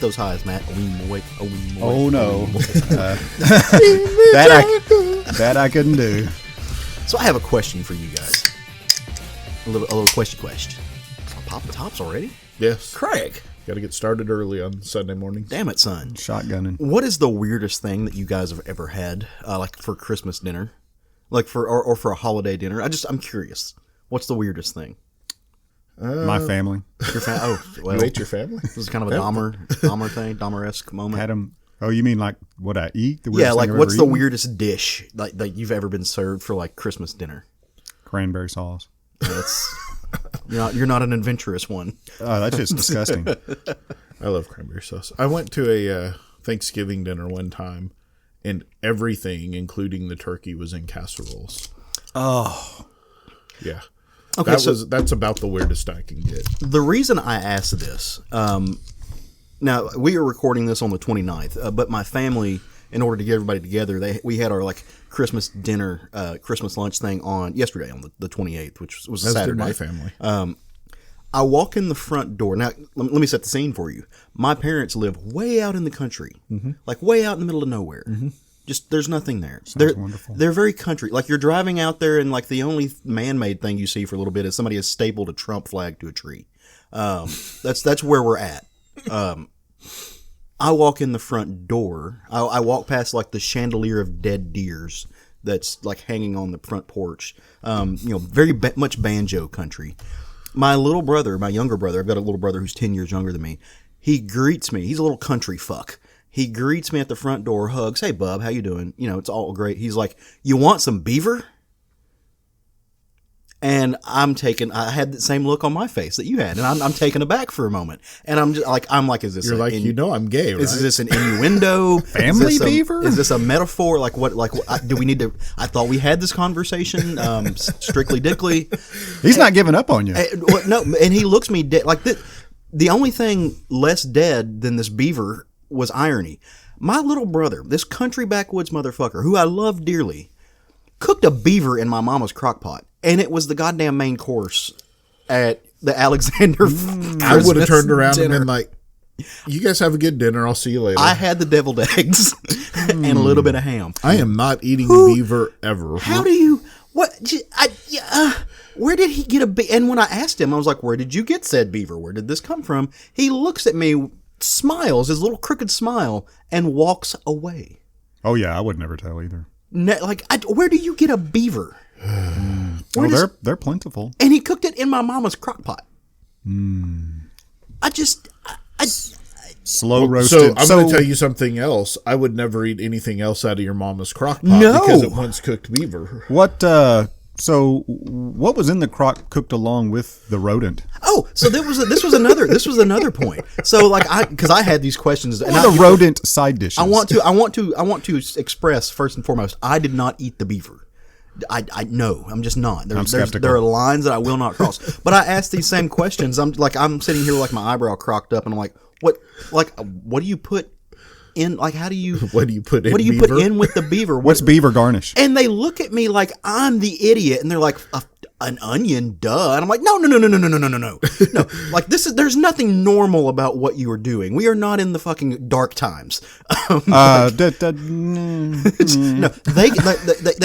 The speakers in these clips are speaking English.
hit those highs, Matt. A wee moit, a wee moit. Oh no, that I couldn't do. So I have a question for you guys. A little question. Popping tops already? Yes. Craig. Got to get started early on Sunday mornings. Damn it, son. Shotgunning. What is the weirdest thing that you guys have ever had, like for Christmas dinner, like or for a holiday dinner? I'm curious. What's the weirdest thing? My family. Your well, you ate your family? This is kind of a Dahmer thing, Dahmer-esque moment. Had them. Oh, you mean like what I eat? The Yeah, weirdest like thing I've what's ever the eaten? weirdest dish that you've ever been served for like Christmas dinner? Cranberry sauce. That's you're not an adventurous one. Oh, that's just disgusting. I love cranberry sauce. I went to a Thanksgiving dinner one time, and everything, including the turkey, was in casseroles. Oh, yeah. Okay, That's about the weirdest I can get. The reason I asked this, now we are recording this on the 29th, but my family, in order to get everybody together, we had our like Christmas dinner, Christmas lunch thing on yesterday on the 28th, which was That's Saturday. my family. I walk in the front door. Now, let me set the scene for you. My parents live way out in the country, like way out in the middle of nowhere. Just there's nothing there. Sounds wonderful. They're very country. Like you're driving out there, and like the only man-made thing you see for a little bit is somebody has stapled a Trump flag to a tree. That's where we're at. I walk in the front door. I walk past like the chandelier of dead deers that's like hanging on the front porch. Very much banjo country. My little brother, my younger brother, I've got a little brother who's 10 years younger than me. He greets me. He's a little country fuck. He greets me at the front door, hugs. Hey, bub, how you doing? It's all great. He's like, you want some beaver? And I had the same look on my face that you had, and I'm taken aback for a moment. And I'm like, is this? You're like, I'm gay, right? Is this an innuendo? Family beaver? Is this a metaphor? Like what? Do we need to? I thought we had this conversation, strictly dickly. He's not giving up on you. No, and he looks me dead. Like the only thing less dead than this beaver was irony. My little brother, this country backwoods motherfucker, who I love dearly, cooked a beaver in my mama's crock pot. And it was the goddamn main course at the Alexander I would have turned around dinner. and been like, you guys have a good dinner. I'll see you later. I had the deviled eggs and a little bit of ham. I am not eating beaver ever. How do you... where did he get a beaver? And when I asked him, I was like, where did you get said beaver? Where did this come from? He looks at me, smiles, his little crooked smile, and walks away. Oh yeah, I would never tell either. Where do you get a beaver? They're plentiful. And he cooked it in my mama's crock pot. Slow roasted. So I'm going to tell you something else. I would never eat anything else out of your mama's crock pot because it once cooked beaver. What? So what was in the crock cooked along with the rodent? Oh, so this was another point. So because I had these questions. And the rodent side dishes. I want to express first and foremost, I did not eat the beaver. I know, I'm just not. I'm skeptical. There are lines that I will not cross. But I asked these same questions. I'm sitting here like my eyebrow crocked up, and I'm like, what do you put in? Like, how do you? What do you put in? What do you put in with the beaver? What's beaver garnish? And they look at me like I'm the idiot, and they're like, an onion, duh. And I'm like, no. No. Like there's nothing normal about what you are doing. We are not in the fucking dark times. No, they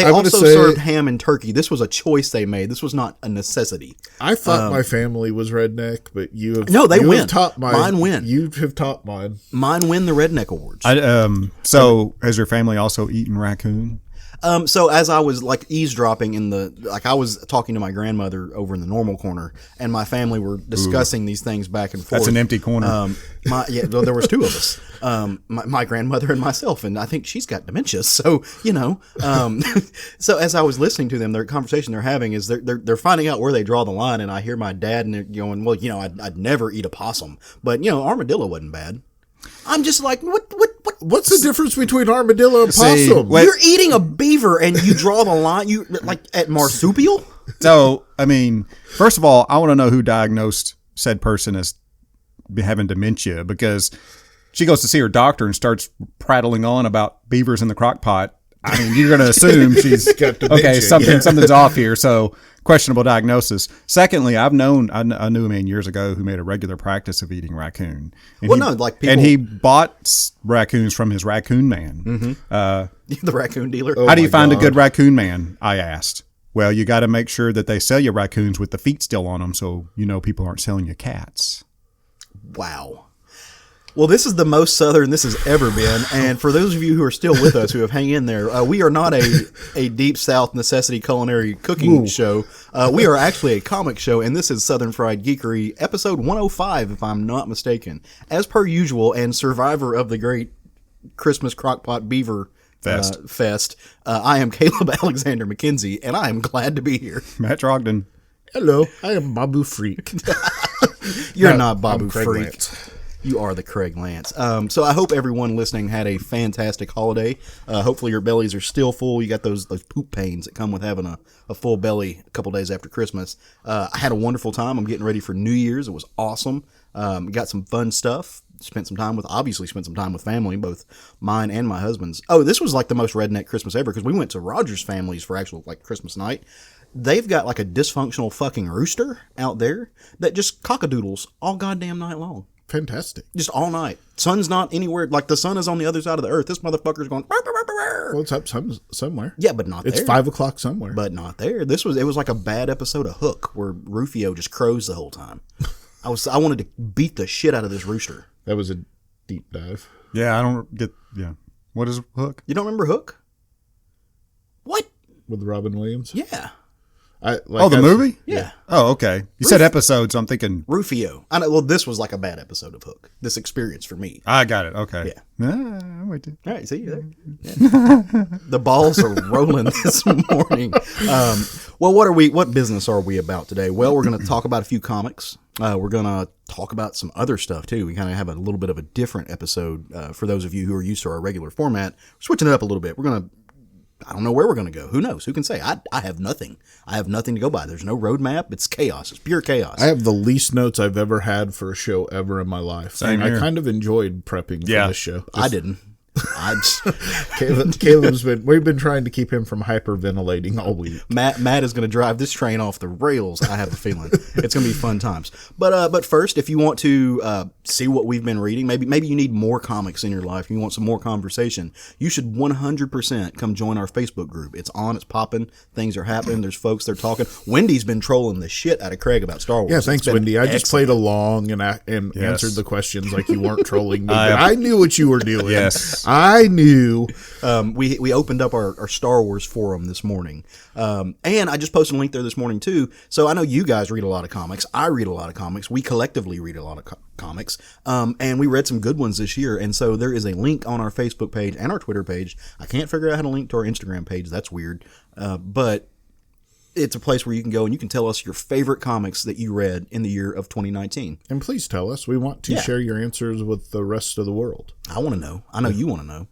also served ham and turkey. This was a choice they made. This was not a necessity. I thought my family was redneck, but you have win. Mine win. You have topped mine. Mine win the redneck awards. So has your family also eaten raccoon? So as I was eavesdropping I was talking to my grandmother over in the normal corner, and my family were discussing these things back and forth. That's an empty corner. There was two of us, my grandmother and myself, and I think she's got dementia. So so as I was listening to them, their conversation they're having is they're finding out where they draw the line, and I hear my dad and they're going, well, I'd never eat a possum, but armadillo wasn't bad. I'm just like, what's the difference between armadillo and possum? You're eating a beaver and you draw the line, you like at marsupial? So, I mean, first of all, I want to know who diagnosed said person as having dementia, because she goes to see her doctor and starts prattling on about beavers in the crock pot. I mean, you're going to assume she's got dementia, okay. Something's off here. So questionable diagnosis. Secondly, I knew a man years ago who made a regular practice of eating raccoon. And people, he bought raccoons from his raccoon man. The raccoon dealer. How do you find a good raccoon man? I asked. Well, you got to make sure that they sell you raccoons with the feet still on them, so people aren't selling you cats. Wow. Well, this is the most Southern this has ever been, and for those of you who are still with us, who have hung in there, we are not a Deep South necessity culinary cooking show. We are actually a comic show, and this is Southern Fried Geekery, episode 105, if I'm not mistaken. As per usual, and survivor of the great Christmas Crockpot Beaver Fest, I am Caleb Alexander McKenzie, and I am glad to be here. Matt Trogdon. Hello, I am Babu Freak. You're not Babu Craig Freak. Lance. You are the Craig Lance. So I hope everyone listening had a fantastic holiday. Hopefully your bellies are still full. You got those poop pains that come with having a full belly a couple days after Christmas. I had a wonderful time. I'm getting ready for New Year's. It was awesome. Got some fun stuff. Spent some time with family, both mine and my husband's. Oh, this was like the most redneck Christmas ever because we went to Roger's family's for actual like Christmas night. They've got like a dysfunctional fucking rooster out there that just cockadoodles all goddamn night long. Fantastic. Just all night. Sun's not anywhere. Like the sun is on the other side of the earth. This motherfucker's going. Well, it's up somewhere. Yeah, but not there. It's 5 o'clock somewhere. But not there. It was like a bad episode of Hook where Rufio just crows the whole time. I wanted to beat the shit out of this rooster. That was a deep dive. Yeah, I don't get. Yeah, what is Hook? You don't remember Hook? What? With Robin Williams? Yeah. The movie? Yeah. Oh, okay. You said episodes, so I'm thinking Rufio. I know. Well, this was like a bad episode of Hook. This experience for me. I got it. Okay. Yeah. I'm with you. All right. See you there. Yeah. The balls are rolling this morning. Well, what business are we about today? Well, we're going to talk about a few comics. We're going to talk about some other stuff too. We kind of have a little bit of a different episode for those of you who are used to our regular format. We're switching it up a little bit. I don't know where we're going to go. Who knows? Who can say? I have nothing. I have nothing to go by. There's no roadmap. It's chaos. It's pure chaos. I have the least notes I've ever had for a show ever in my life. Same here. I kind of enjoyed prepping for this show. I didn't. We've been trying to keep him from hyperventilating all week. Matt is going to drive this train off the rails. I have a feeling it's going to be fun times. But first, if you want to see what we've been reading, maybe you need more comics in your life, and you want some more conversation, you should 100% come join our Facebook group. It's on, it's popping, things are happening. There's folks, they're talking. Wendy's been trolling the shit out of Craig about Star Wars. Yeah, thanks, Wendy. I just played along and answered the questions like you weren't trolling me. But I knew what you were doing. Yes. I knew. We opened up our Star Wars forum this morning. And I just posted a link there this morning too. So I know you guys read a lot of comics. I read a lot of comics. We collectively read a lot of comics. And we read some good ones this year. And so there is a link on our Facebook page and our Twitter page. I can't figure out how to link to our Instagram page. That's weird. But it's a place where you can go and you can tell us your favorite comics that you read in the year of 2019. And please tell us. We want to share your answers with the rest of the world. I want to know. I know you want to know.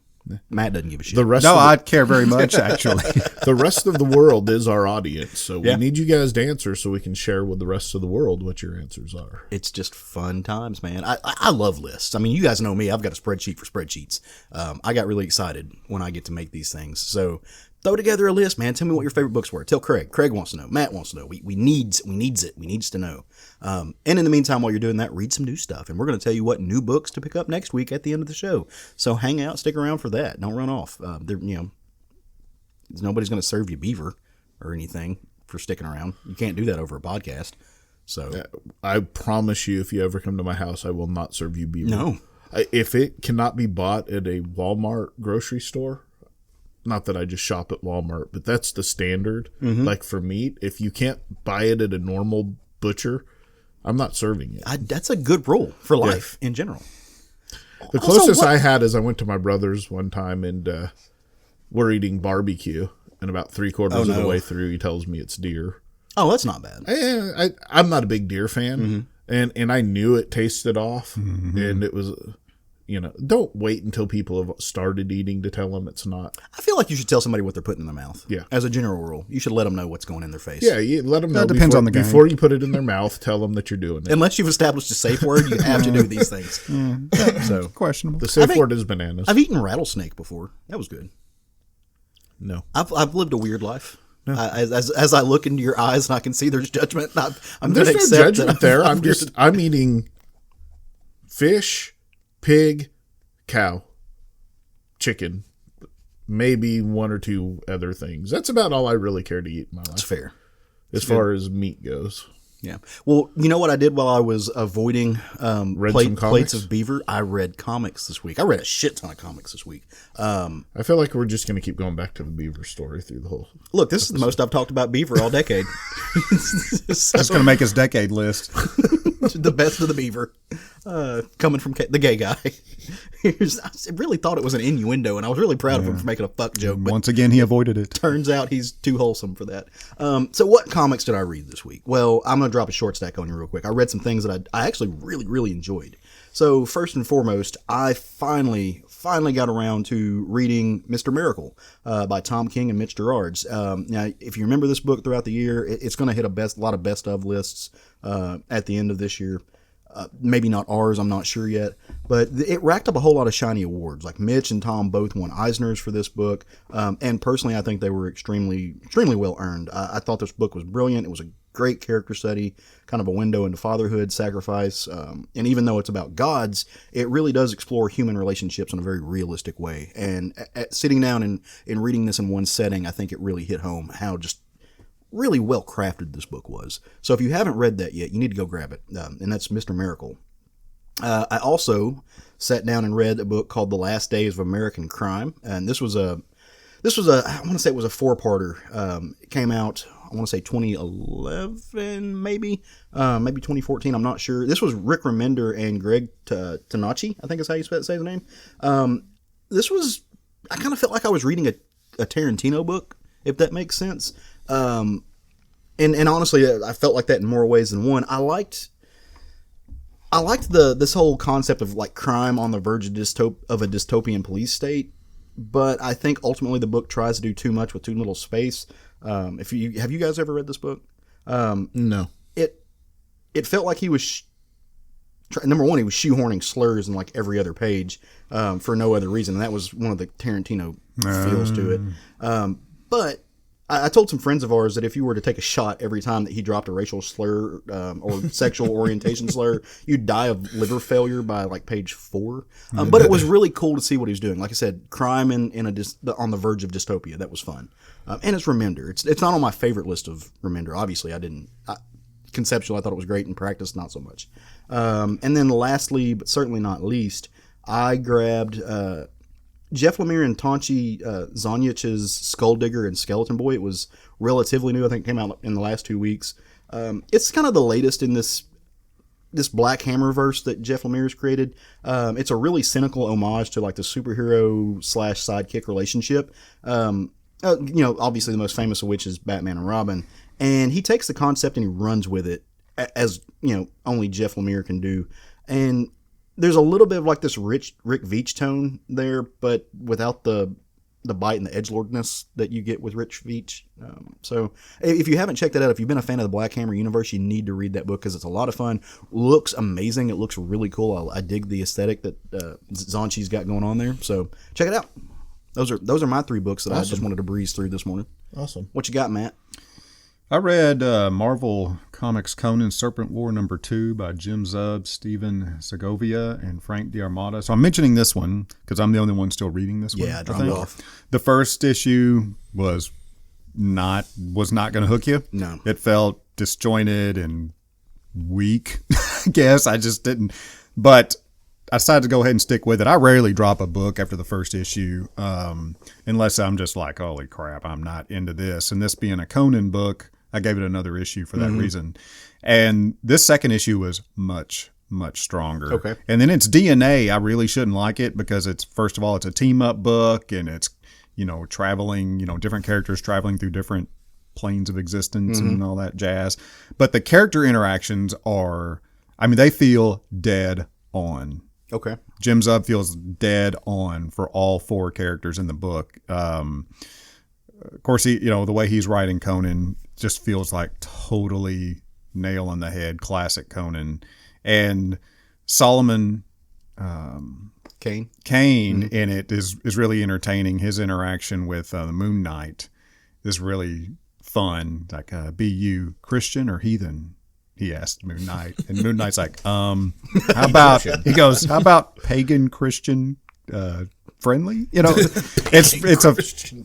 Matt doesn't give a shit. I'd care very much, actually. The rest of the world is our audience, so we need you guys to answer so we can share with the rest of the world what your answers are. It's just fun times, man. I love lists. I mean, you guys know me. I've got a spreadsheet for spreadsheets. I got really excited when I get to make these things. So throw together a list, man. Tell me what your favorite books were. Tell Craig. Craig wants to know. Matt wants to know. We needs it. We needs to know. And in the meantime, while you're doing that, read some new stuff. And we're going to tell you what new books to pick up next week at the end of the show. So hang out, stick around for that. Don't run off. Nobody's going to serve you beaver or anything for sticking around. You can't do that over a podcast. So I promise you, if you ever come to my house, I will not serve you beaver. No. If it cannot be bought at a Walmart grocery store, not that I just shop at Walmart, but that's the standard. Mm-hmm. Like for meat, if you can't buy it at a normal butcher, I'm not serving it. That's a good rule for life in general. The closest I had is I went to my brother's one time and we're eating barbecue, and about 3/4 of the way through, he tells me it's deer. Oh, that's not bad. I'm not a big deer fan, and I knew it tasted off, and it was, don't wait until people have started eating to tell them it's not. I feel like you should tell somebody what they're putting in their mouth. Yeah. As a general rule, you should let them know what's going in their face. Yeah, you let them know. That depends on the game. Before you put it in their mouth, tell them that you're doing it. Unless you've established a safe word, you have to do these things. So questionable. The safe word is bananas. I've eaten rattlesnake before. That was good. No. I've lived a weird life. As I look into your eyes and I can see there's judgment, I'm going to There's accept no judgment that. there. I'm eating fish, pig, cow, chicken, maybe one or two other things. That's about all I really care to eat in my life. That's fair. As far as meat goes. Yeah. Well, you know what I did while I was avoiding Some plates comics? of beaver? I read comics this week. I read a shit ton of comics this week. I feel like we're just going to keep going back to the beaver story through the whole. Look, this is the most I've talked about beaver all decade. It's going to make his decade list. The best of the beaver. Coming from the gay guy. I really thought it was an innuendo, and I was really proud of him for making a fuck joke. But Once again, he avoided it. turns out he's too wholesome for that. So what comics did I read this week? Well, I'm going to drop a short stack on you real quick. I read some things that I actually really, really enjoyed. So first and foremost, I finally got around to reading Mr. Miracle by Tom King and Mitch Gerads. Now, if you remember this book throughout the year, it's going to hit a lot of best of lists at the end of this year. Maybe not ours, I'm not sure yet, but it racked up a whole lot of shiny awards. Like Mitch and Tom both won Eisners for this book, and personally, I think they were extremely well earned. I thought this book was brilliant. It was a great character study, kind of a window into fatherhood, sacrifice, and even though it's about gods, it really does explore human relationships in a very realistic way. And sitting down and reading this in one setting, I think it really hit home how just really well crafted this book was. So if you haven't read that yet, you need to go grab it, and that's Mr. Miracle. I also sat down and read a book called The Last Days of American Crime, and this was a I want to say it was a 4-parter. It came out, I want to say 2011, maybe 2014. I'm not sure. This was Rick Remender and Greg Tanachi, I think is how you say his name. This was, I kind of felt like I was reading a Tarantino book, if that makes sense. And honestly, I felt like that in more ways than one. I liked this whole concept of like crime on the verge of a dystopian police state, but I think ultimately the book tries to do too much with too little space. Have you guys ever read this book? No. It felt like he was number one, he was shoehorning slurs in like every other page for no other reason, and that was one of the Tarantino feels to it. But I told some friends of ours that if you were to take a shot every time that he dropped a racial slur or sexual orientation slur, you'd die of liver failure by like page 4. But it was really cool to see what he was doing. Like I said, crime on the verge of dystopia. That was fun. And it's Remender. It's not on my favorite list of Remender. Obviously, conceptually, I thought it was great. In practice, not so much. And then lastly, but certainly not least, I grabbed Jeff Lemire and Tonchi Zonich's Skull Digger and Skeleton Boy. It was relatively new. I think it came out in the last 2 weeks. It's kind of the latest in this Black Hammer verse that Jeff Lemire's created. It's a really cynical homage to like the superhero / sidekick relationship. Obviously the most famous of which is Batman and Robin. And he takes the concept and he runs with it as, only Jeff Lemire can do. And there's a little bit of like this Rick Veitch tone there, but without the bite and the edgelordness that you get with Rick Veitch. So if you haven't checked that out, if you've been a fan of the Black Hammer universe, you need to read that book because it's a lot of fun. Looks amazing. It looks really cool. I dig the aesthetic that Zonchi's got going on there. So check it out. Those are my 3 books that I just wanted to breeze through this morning. Awesome. What you got, Matt? I read Marvel Comics Conan Serpent War #2 by Jim Zub, Steven Segovia, and Frank D'Armata. So I'm mentioning this one because I'm the only one still reading this one. Yeah, I dropped off. The first issue was not going to hook you. No. It felt disjointed and weak. I guess I just didn't. But I decided to go ahead and stick with it. I rarely drop a book after the first issue unless I'm just like, holy crap, I'm not into this. And this being a Conan book, I gave it another issue for that reason. And this second issue was much, much stronger. Okay. And then its DNA, I really shouldn't like it because it's, first of all, it's a team-up book and it's, traveling, different characters traveling through different planes of existence and all that jazz. But the character interactions they feel dead on. Okay. Jim Zub feels dead on for all 4 characters in the book. Of course, he, the way he's writing Conan just feels like totally nail on the head, classic Conan. And Solomon Kane in it is really entertaining. His interaction with the Moon Knight is really fun. Like, be you Christian or heathen? He asked Moon Knight, and Moon Knight's like, how about, he goes, how about pagan Christian friendly? You know, it's a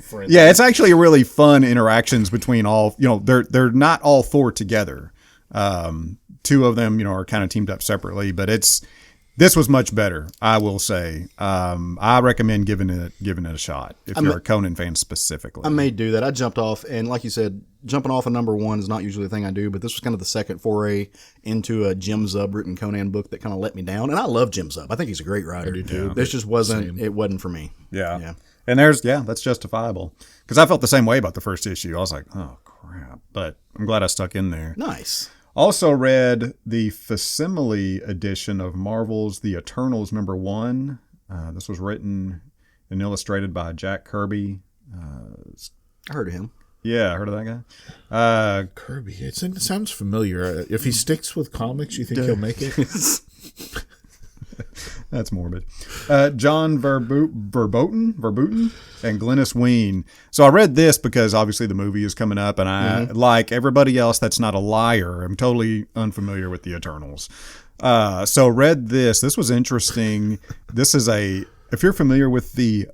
friendly. Yeah, it's actually a really fun interactions between all, you know, they're not all four together. Two of them, you know, are kind of teamed up separately, but this was much better, I will say. I recommend giving it a shot if you're a Conan fan specifically. I may do that. I jumped off, and like you said, jumping off a number one is not usually the thing I do, but this was kind of the second foray into a Jim Zub written Conan book that kind of let me down. And I love Jim Zub. I think he's a great writer. I do too. This just wasn't. It wasn't for me. Yeah. And that's justifiable, because I felt the same way about the first issue. I was like, oh crap, but I'm glad I stuck in there. Nice. Also read the facsimile edition of Marvel's The Eternals #1. This was written and illustrated by Jack Kirby. I heard of him. Yeah, I heard of that guy. Kirby. It sounds familiar. If he sticks with comics, you think he'll make it? That's morbid. John Verboten and Glynis Wein. So I read this because obviously the movie is coming up, and I, like everybody else that's not a liar, I'm totally unfamiliar with the Eternals. So read this. This was interesting. This is if you're familiar with the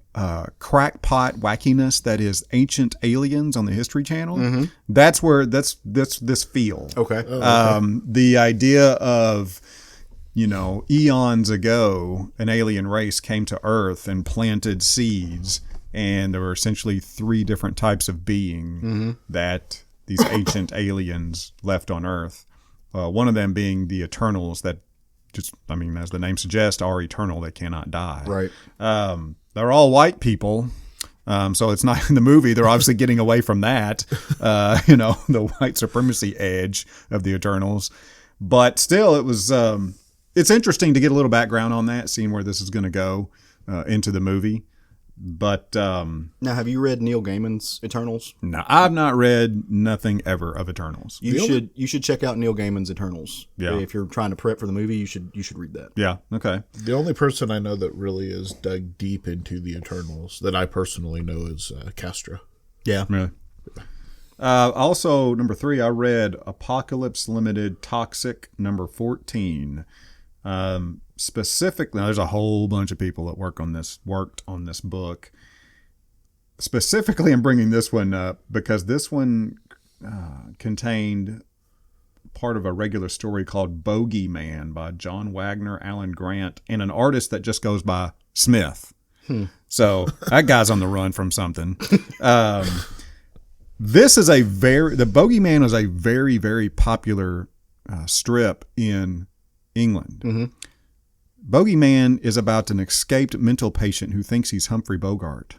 crackpot wackiness that is Ancient Aliens on the History Channel, that's where this feel. Okay. The idea of, you know, eons ago, an alien race came to Earth and planted seeds, and there were essentially 3 different types of being that these ancient aliens left on Earth. One of them being the Eternals that just, I mean, as the name suggests, are eternal. They cannot die. Right. They're all white people. So it's not in the movie. They're obviously getting away from that, you know, the white supremacy edge of the Eternals. But still, it was... it's interesting to get a little background on that, seeing where this is going to go into the movie. But now, have you read Neil Gaiman's Eternals? No, I've not read nothing ever of Eternals. You should check out Neil Gaiman's Eternals. Yeah. If you're trying to prep for the movie, you should read that. Yeah. Okay. The only person I know that really is dug deep into the Eternals that I personally know is Castro. Yeah. Really. Also, #3, I read Apocalypse Limited Toxic #14. Specifically, now there's a whole bunch of people that worked on this book. Specifically, I'm bringing this one up because this one contained part of a regular story called Bogeyman by John Wagner, Alan Grant, and an artist that just goes by Smith. So that guy's on the run from something. This is the Bogeyman is a very, very popular strip in England. Bogeyman is about an escaped mental patient who thinks he's Humphrey Bogart,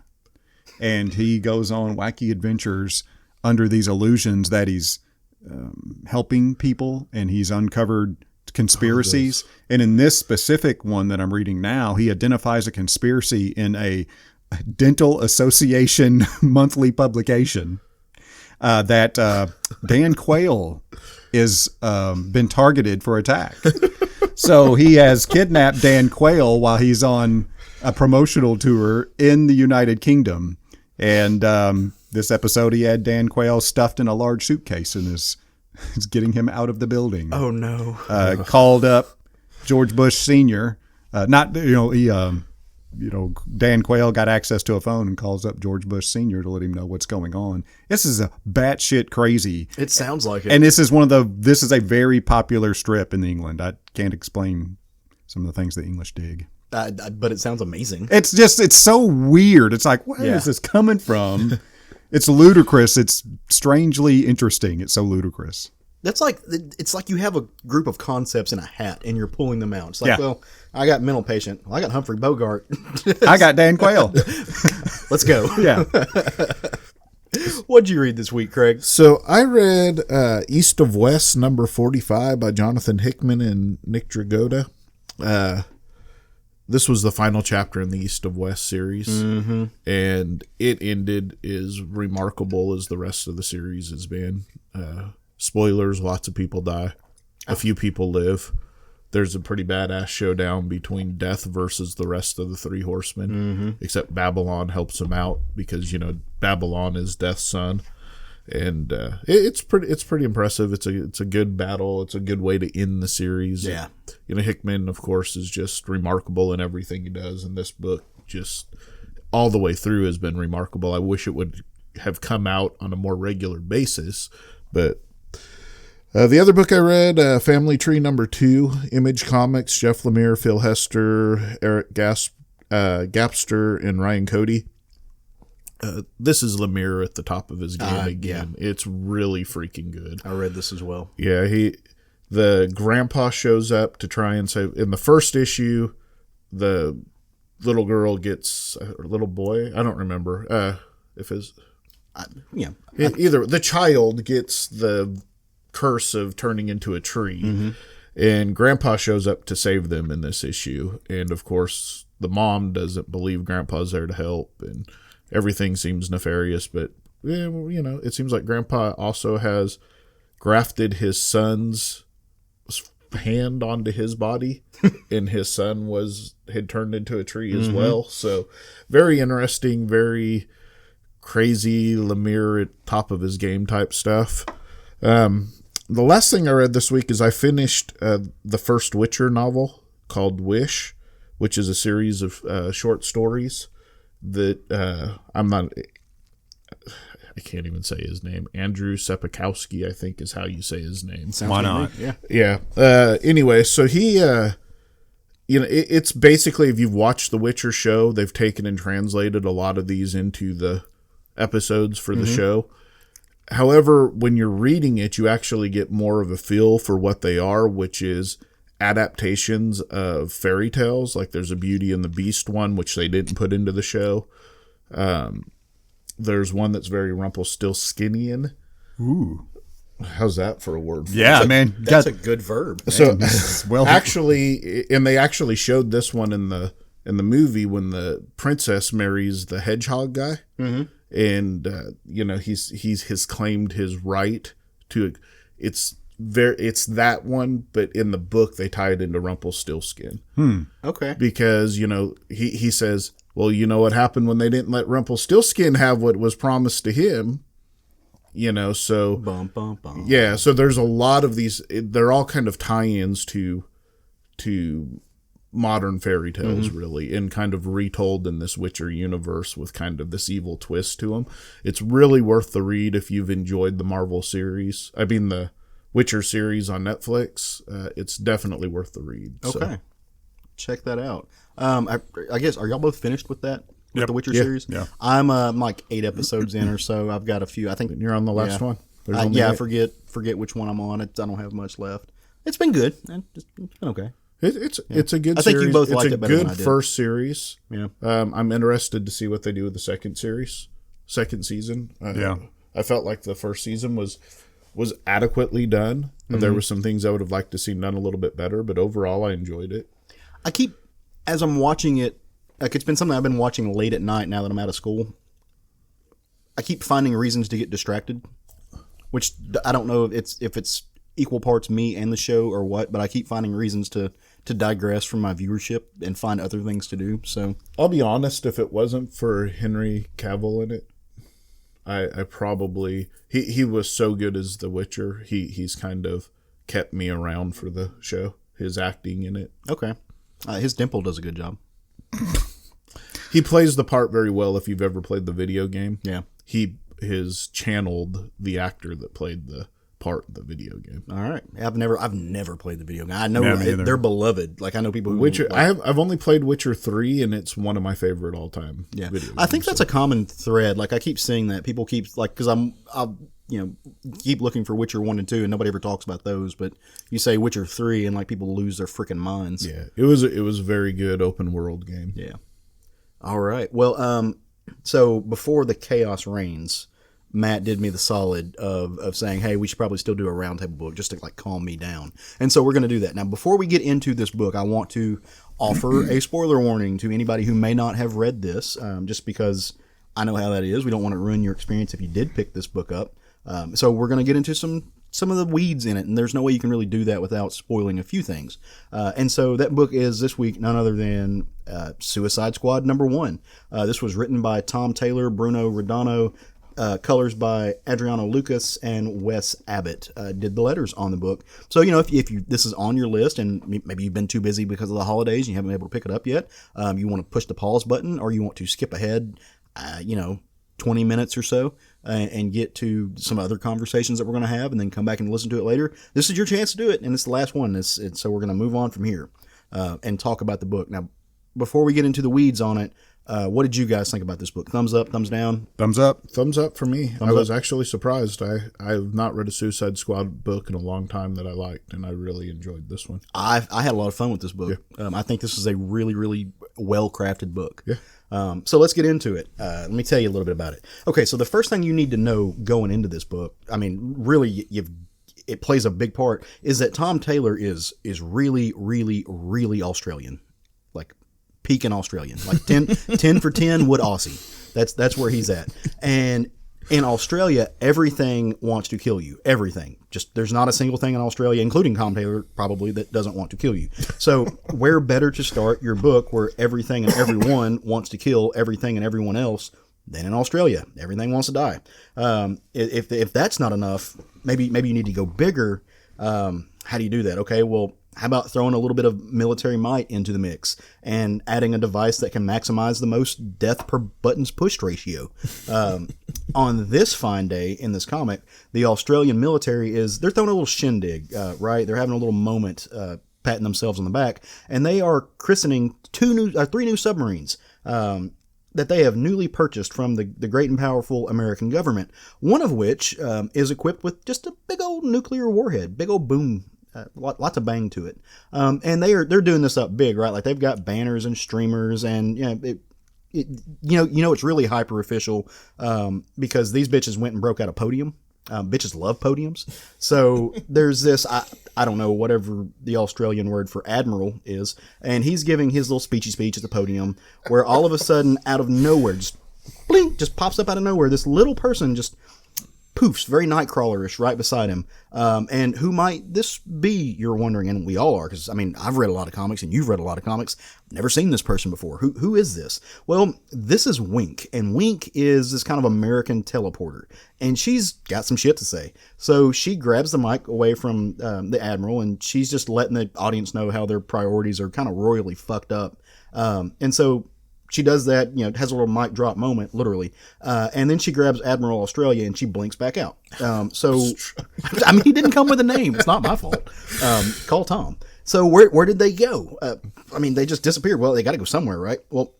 and he goes on wacky adventures under these illusions that he's helping people, and he's uncovered conspiracies. And in this specific one that I'm reading now, he identifies a conspiracy in a dental association monthly publication that Dan Quayle is been targeted for attack. So he has kidnapped Dan Quayle while he's on a promotional tour in the United Kingdom. And this episode, he had Dan Quayle stuffed in a large suitcase and is getting him out of the building. Oh, no. Called up George Bush Sr. Dan Quayle got access to a phone and calls up George Bush Sr. to let him know what's going on. This is a batshit crazy. It sounds like it. And this is a very popular strip in England. I can't explain some of the things the English dig. But it sounds amazing. It's so weird. It's like, where is this coming from? It's ludicrous. It's strangely interesting. It's so ludicrous. It's like you have a group of concepts in a hat and you're pulling them out. It's like, Yeah. well, I got mental patient. Well, I got Humphrey Bogart. I got Dan Quayle. Let's go. Yeah. What'd you read this week, Craig? So I read East of West #45 by Jonathan Hickman and Nick Dragotta. This was the final chapter in the East of West series, and it ended as remarkable as the rest of the series has been. Spoilers, lots of people die. A few people live. There's a pretty badass showdown between Death versus the rest of the 3 horsemen, except Babylon helps him out because, Babylon is Death's son. And it's pretty impressive. It's a good battle. It's a good way to end the series. Yeah. Hickman, of course, is just remarkable in everything he does, and this book just all the way through has been remarkable. I wish it would have come out on a more regular basis, but the other book I read, Family Tree #2, Image Comics, Jeff Lemire, Phil Hester, Eric Gapster, and Ryan Cody. This is Lemire at the top of his game again. Yeah. It's really freaking good. I read this as well. Yeah, the grandpa shows up to try and save. In the first issue, the little girl gets, or little boy, I don't remember if it's, either the child gets the curse of turning into a tree, and grandpa shows up to save them in this issue. And of course, the mom doesn't believe grandpa's there to help, and everything seems nefarious. But it seems like grandpa also has grafted his son's hand onto his body, and his son had turned into a tree as well. So very interesting, very crazy Lemire at top of his game type stuff. The last thing I read this week is I finished the first Witcher novel called Wish, which is a series of short stories that I can't even say his name. Andrew Sepikowski, I think, is how you say his name. Why not? Yeah. Anyway, so he, it's basically, if you've watched the Witcher show, they've taken and translated a lot of these into the episodes for the show. However, when you're reading it, you actually get more of a feel for what they are, which is adaptations of fairy tales. Like there's a Beauty and the Beast one, which they didn't put into the show. There's one that's very Rumpelstiltskinian. Ooh. How's that for a word? Yeah, That's a good verb. So actually, and they actually showed this one in the movie when the princess marries the hedgehog guy. And, he's has claimed his right to, it's that one, but in the book they tie it into Rumpelstiltskin. Okay. Because, he says, well, you know what happened when they didn't let Rumpelstiltskin have what was promised to him, so. Bum, bum, bum. Yeah, so there's a lot of these, they're all kind of tie-ins to modern fairy tales, really, and kind of retold in this Witcher universe with kind of this evil twist to them. It's really worth the read if you've enjoyed the Marvel series. I mean, the Witcher series on Netflix. It's definitely worth the read. Okay. So. Check that out. I guess, are y'all both finished with that? With the Witcher series? Yeah. I'm like 8 episodes in or so. I've got a few. I think you're on the last one. I forget which one I'm on. I don't have much left. It's been good. It's been okay. It's a good series. I think you both liked it better than I did. It's did. a good first series. Yeah. I'm interested to see what they do with the second season. I felt like the first season was adequately done. There were some things I would have liked to see done a little bit better, but overall I enjoyed it. As I'm watching it, like it's been something I've been watching late at night now that I'm out of school. I keep finding reasons to get distracted, which I don't know if it's equal parts me and the show or what, but I keep finding reasons to digress from my viewership and find other things to do. So I'll be honest, if it wasn't for Henry Cavill in it, I probably he was so good as The Witcher. He's kind of kept me around for the show. His acting in it. Okay. His dimple does a good job. He plays the part very well. If you've ever played the video game, yeah, he has channeled the actor that played the part in the video game. All right, I've never played the video game. I know they're beloved. Like I know people who Witcher. I've only played Witcher 3, and it's one of my favorite all time. Yeah, video games, I think that's a common thread. Like I keep seeing that people keep because I'll keep looking for Witcher 1 and 2, and nobody ever talks about those. But you say Witcher 3, and like people lose their freaking minds. Yeah, it was a very good open world game. Yeah. All right. Well, so before the chaos reigns, Matt did me the solid of saying, hey, we should probably still do a roundtable book just to like calm me down. And so we're going to do that. Now, before we get into this book, I want to offer a spoiler warning to anybody who may not have read this, just because I know how that is. We don't want to ruin your experience if you did pick this book up. So we're going to get into some of the weeds in it, and there's no way you can really do that without spoiling a few things. And so that book is this week none other than Suicide Squad #1. This was written by Tom Taylor, Bruno Redono, colors by Adriano Lucas and Wes Abbott did the letters on the book. So, if you this is on your list and maybe you've been too busy because of the holidays and you haven't been able to pick it up yet, you want to push the pause button or you want to skip ahead, 20 minutes or so and get to some other conversations that we're going to have and then come back and listen to it later. This is your chance to do it, and it's the last one. So we're going to move on from here and talk about the book. Now, before we get into the weeds on it, what did you guys think about this book? Thumbs up, thumbs down? Thumbs up. Thumbs up for me. I was actually surprised. I have not read a Suicide Squad book in a long time that I liked, and I really enjoyed this one. I had a lot of fun with this book. Yeah. I think this is a really, really well-crafted book. Yeah. So let's get into it. Let me tell you a little bit about it. Okay, so the first thing you need to know going into this book, really, it plays a big part, is that Tom Taylor is really, really, really Australian. Like, peaking Australian. Like 10 for 10 would Aussie. That's where he's at. And in Australia, everything wants to kill you. Everything. Just there's not a single thing in Australia, including Tom Taylor, probably, that doesn't want to kill you. So where better to start your book where everything and everyone wants to kill everything and everyone else than in Australia? Everything wants to die. If that's not enough, maybe you need to go bigger. How do you do that? Okay, well, how about throwing a little bit of military might into the mix and adding a device that can maximize the most death per buttons pushed ratio? On this fine day in this comic, the Australian military they're throwing a little shindig, right? They're having a little moment, patting themselves on the back, and they are christening three new submarines that they have newly purchased from the great and powerful American government, one of which is equipped with just a big old nuclear warhead, big old boom. Lots of bang to it, and they're doing this up big, right? Like they've got banners and streamers, and it's really hyper official because these bitches went and broke out a podium. Bitches love podiums, so there's this I don't know whatever the Australian word for admiral is, and he's giving his little speechy speech at the podium, where all of a sudden, out of nowhere, just blink, just pops up out of nowhere, this little person just poofs, very Nightcrawlerish, right beside him. And who might this be, you're wondering, and we all are, because, I've read a lot of comics, and you've read a lot of comics. Never seen this person before. Who is this? Well, this is Wink, and Wink is this kind of American teleporter, and she's got some shit to say. So she grabs the mic away from the Admiral, and she's just letting the audience know how their priorities are kind of royally fucked up. And so she does that, has a little mic drop moment, literally. And then she grabs Admiral Australia and she blinks back out. He didn't come with a name. It's not my fault. Call Tom. So where did they go? They just disappeared. Well, they got to go somewhere, right? Well,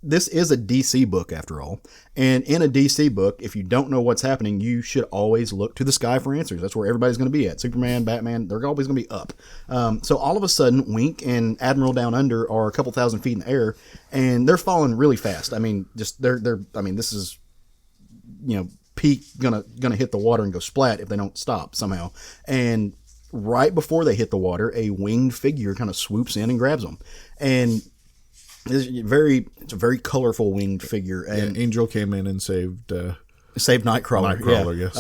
this is a DC book after all. And in a DC book, if you don't know what's happening, you should always look to the sky for answers. That's where everybody's going to be at. Superman, Batman, they're always going to be up. So all of a sudden, Wink and Admiral Down Under are a couple thousand feet in the air, and they're falling really fast. This is, peak gonna hit the water and go splat if they don't stop somehow. And right before they hit the water, a winged figure kind of swoops in and grabs them. And it's a very colorful winged figure. And Angel came in and saved Nightcrawler. Yes.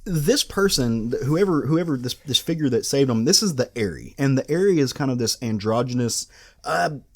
This person, whoever this figure that saved him, this is the Airy, and the Airy is kind of this androgynous,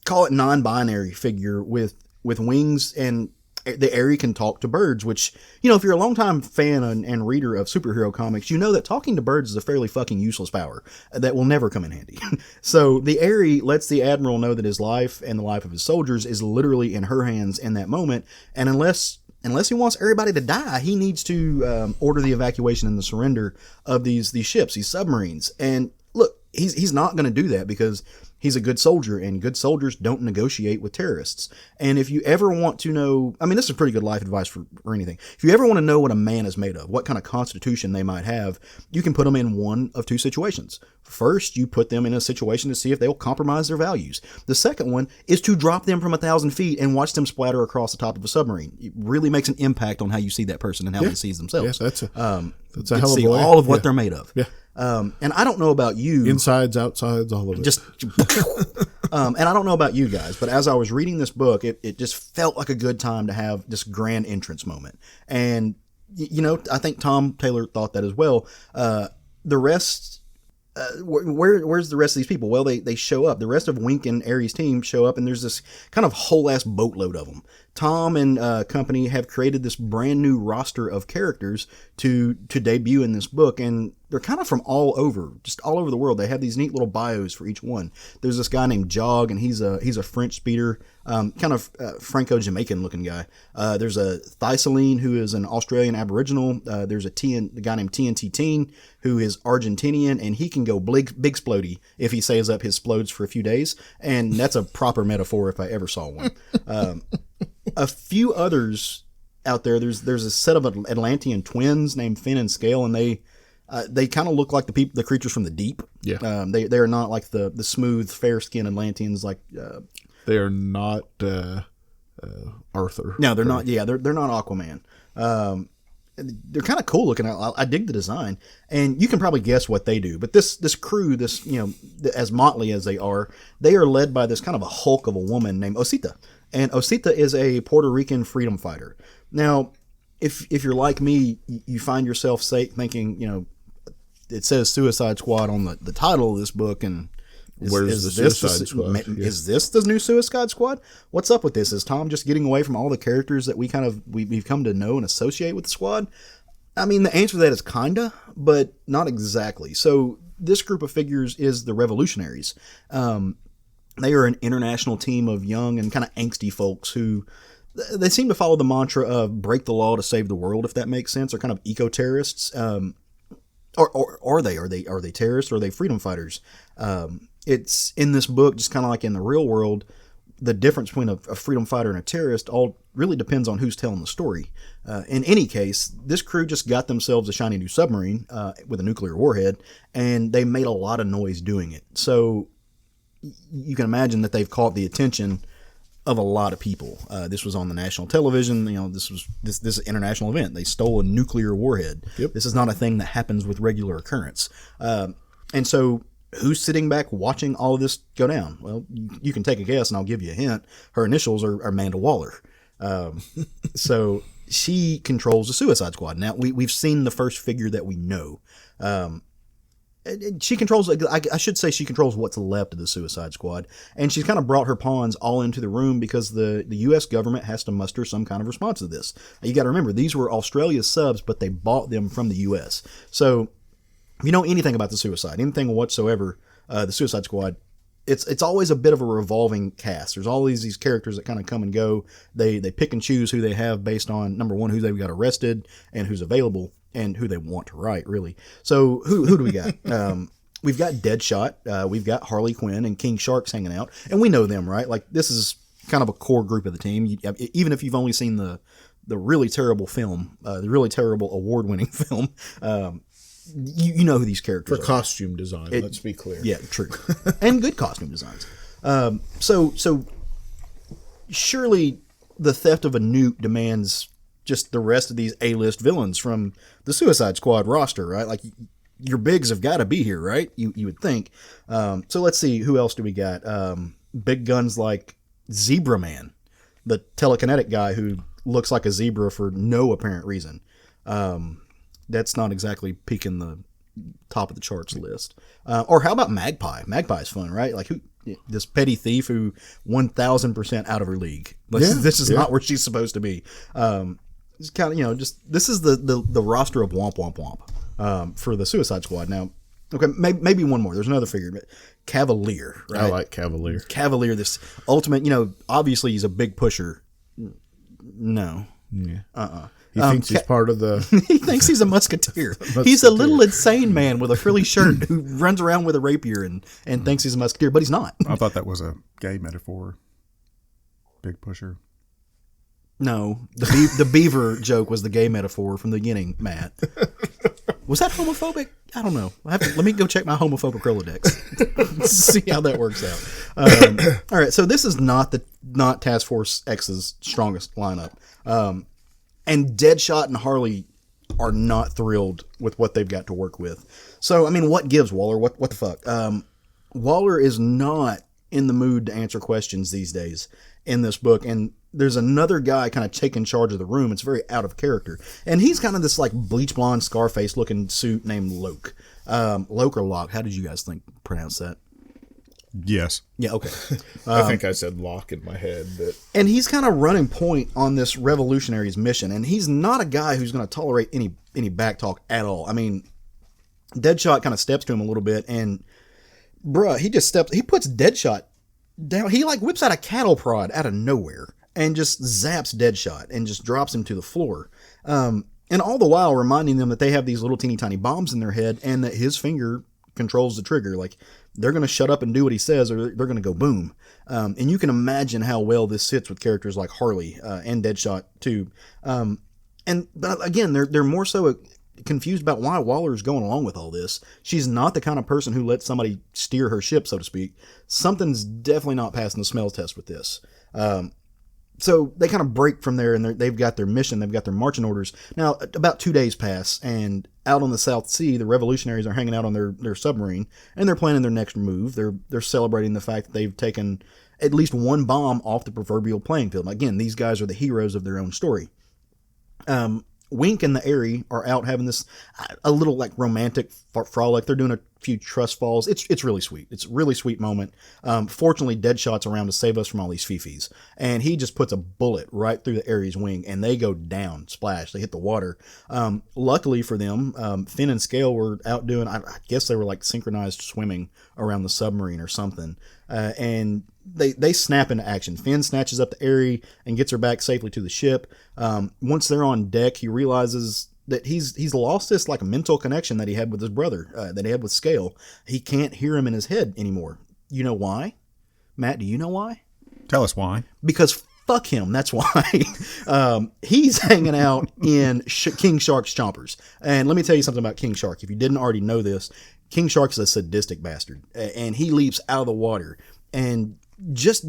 call it non-binary figure with wings, and the Airy can talk to birds, which, if you're a longtime fan and reader of superhero comics, you know that talking to birds is a fairly fucking useless power that will never come in handy. So the Airy lets the Admiral know that his life and the life of his soldiers is literally in her hands in that moment, and unless he wants everybody to die, he needs to order the evacuation and the surrender of these ships, these submarines. And look, he's not going to do that because he's a good soldier, and good soldiers don't negotiate with terrorists. And if you ever want to know, this is pretty good life advice for anything. If you ever want to know what a man is made of, what kind of constitution they might have, you can put them in one of two situations. First, you put them in a situation to see if they'll compromise their values. The second one is to drop them from 1,000 feet and watch them splatter across the top of a submarine. It really makes an impact on how you see that person and how they see themselves. Yes, that's a hell of see a way. all of what they're made of. Yeah. And I don't know about you. Insides, outsides, all of it. And I don't know about you guys, but as I was reading this book, it just felt like a good time to have this grand entrance moment. And, I think Tom Taylor thought that as well. The rest, where's the rest of these people? Well, they show up. The rest of Wink and Aries' team show up, and there's this kind of whole ass boatload of them Tom and company have created this brand new roster of characters to debut in this book, and they're kind of from all over the world. They have these neat little bios for each one. There's this guy named Jog, and he's a French speeder, kind of Franco-Jamaican looking guy. There's a Thessaline, who is an Australian Aboriginal. There's a guy named TNT Teen, who is Argentinian, and he can go big splody if he saves up his splodes for a few days, and that's a proper metaphor if I ever saw one. A few others out there. There's a set of Atlantean twins named Finn and Scale, and they kind of look like the creatures from the deep. Yeah. They are not like the smooth, fair-skinned Atlanteans like. They are not Arthur. No, they're not. Yeah, they're not Aquaman. They're kind of cool looking. I dig the design, and you can probably guess what they do. But this crew, as motley as they are led by this kind of a hulk of a woman named Osita. And Osita is a Puerto Rican freedom fighter. Now, if you're like me, you find yourself thinking, it says Suicide Squad on the title of this book, and where's the Suicide Squad? Is this the new Suicide Squad? What's up with this? Is Tom just getting away from all the characters that we've come to know and associate with the squad? I mean, the answer to that is kinda, but not exactly. So this group of figures is the Revolutionaries. They are an international team of young and kind of angsty folks who they seem to follow the mantra of break the law to save the world, if that makes sense. They're kind of eco-terrorists. Or are they? Are they terrorists or are they freedom fighters? It's in this book, just kind of like in the real world, the difference between a freedom fighter and a terrorist all really depends on who's telling the story. In any case, this crew just got themselves a shiny new submarine with a nuclear warhead, and they made a lot of noise doing it. So you can imagine that they've caught the attention of a lot of people. This was on the national television. This is an international event. They stole a nuclear warhead. Yep. This is not a thing that happens with regular occurrence. And so who's sitting back watching all of this go down? Well, you can take a guess, and I'll give you a hint. Her initials are Amanda Waller. So she controls the Suicide Squad. Now, we've seen the first figure that we know. She controls, I should say she controls what's left of the Suicide Squad. And she's kind of brought her pawns all into the room because the U.S. government has to muster some kind of response to this. You got to remember, these were Australia's subs, but they bought them from the U.S. So if you know anything about the Suicide, anything whatsoever, the Suicide Squad, it's always a bit of a revolving cast. There's all these characters that kind of come and go. They pick and choose who they have based on, number one, who they've got arrested and who's available, and who they want to write, really. So who do we got? We've got Deadshot. We've got Harley Quinn and King Shark's hanging out. And we know them, right? Like, this is kind of a core group of the team. Even if you've only seen the really terrible film, the really terrible award-winning film, you know who these characters For are. costume design, let's be clear. Yeah, true. And good costume designs. So surely the theft of a nuke demands just the rest of these A-list villains from the Suicide Squad roster, right? Like, your bigs have got to be here, right? You would think. So let's see, who else do we got? Big guns like Zebra Man, the telekinetic guy who looks like a zebra for no apparent reason. That's not exactly peaking the top of the charts list. Or how about Magpie? Magpie's fun, right? Like, this petty thief who 1,000% out of her league. This is not where she's supposed to be. It's kind of, this is the roster of womp womp womp for the Suicide Squad. Now, okay, maybe one more. There's another figure, but Cavalier, right? I like Cavalier. Cavalier, this ultimate, obviously he's a big pusher. No. Yeah. He thinks he's part of the... He thinks he's a musketeer. He's a little insane man with a frilly shirt who runs around with a rapier and thinks he's a musketeer, but he's not. I thought that was a gay metaphor. Big pusher. No, the beaver joke was the gay metaphor from the beginning, Matt. Was that homophobic? I don't know. Let me go check my homophobic Rolodex. See how that works out. All right, so this is not Task Force X's strongest lineup. And Deadshot and Harley are not thrilled with what they've got to work with. So, I mean, what gives, Waller? What the fuck? Waller is not in the mood to answer questions these days in this book, and there's another guy kind of taking charge of the room. It's very out of character, and he's kind of this like bleach blonde Scarface looking suit named Loke. Loke or Locke? How did you guys pronounce that? Yes. Yeah, okay. I think I said Locke in my head, but And he's kind of running point on this revolutionary's mission, and he's not a guy who's going to tolerate any backtalk at all. I mean, Deadshot kind of steps to him a little bit, and he puts Deadshot down. He like whips out a cattle prod out of nowhere and just zaps Deadshot and just drops him to the floor. And all the while reminding them that they have these little teeny tiny bombs in their head and that his finger controls the trigger. Like, they're going to shut up and do what he says, or they're going to go boom. And you can imagine how well this sits with characters like Harley and Deadshot too. But again, they're more so confused about why Waller's going along with all this. She's not the kind of person who lets somebody steer her ship, so to speak. Something's definitely not passing the smells test with this. So they kind of break from there, and they've got their mission, they've got their marching orders. Now, about 2 days pass, and out on the South Sea, the revolutionaries are hanging out on their submarine, and they're planning their next move. They're celebrating the fact that they've taken at least one bomb off the proverbial playing field. Again, these guys are the heroes of their own story. Wink and the Airy are out having this a little like romantic frolic. They're doing a few trust falls. It's really sweet. It's a really sweet moment. Fortunately, Deadshot's around to save us from all these fifis, and he just puts a bullet right through the Airy's wing, and they go down, splash. They hit the water. Luckily for them, Finn and Scale were out doing. I guess they were like synchronized swimming around the submarine or something, and they snap into action. Finn snatches up the Airy and gets her back safely to the ship. Once they're on deck, he realizes that he's lost this like mental connection that he had with his brother, that he had with Scale. He can't hear him in his head anymore. You know why? Matt, do you know why? Tell us why. Because fuck him, that's why. He's hanging out in King Shark's chompers. And let me tell you something about King Shark. If you didn't already know this, King Shark's a sadistic bastard. And he leaps out of the water. And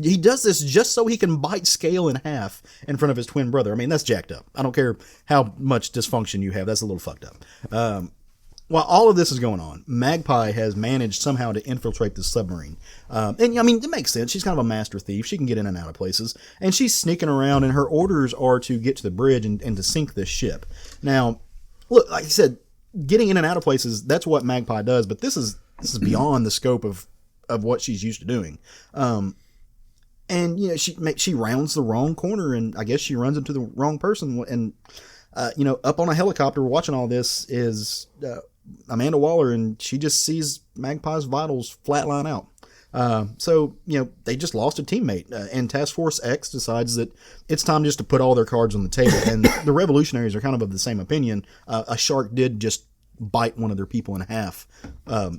he does this just so he can bite Scale in half in front of his twin brother. I mean, that's jacked up. I don't care how much dysfunction you have. That's a little fucked up. While all of this is going on, Magpie has managed somehow to infiltrate the submarine. And I mean, it makes sense. She's kind of a master thief. She can get in and out of places. And she's sneaking around, and her orders are to get to the bridge and to sink this ship. Now, look, like I said, getting in and out of places, that's what Magpie does. But this is beyond the scope of what she's used to doing. And, you know, she rounds the wrong corner, and I guess she runs into the wrong person. And, you know, up on a helicopter watching all this is Amanda Waller, and she just sees Magpie's vitals flatline out. So, you know, they just lost a teammate, and Task Force X decides that it's time just to put all their cards on the table. And the revolutionaries are kind of the same opinion. A shark did just bite one of their people in half,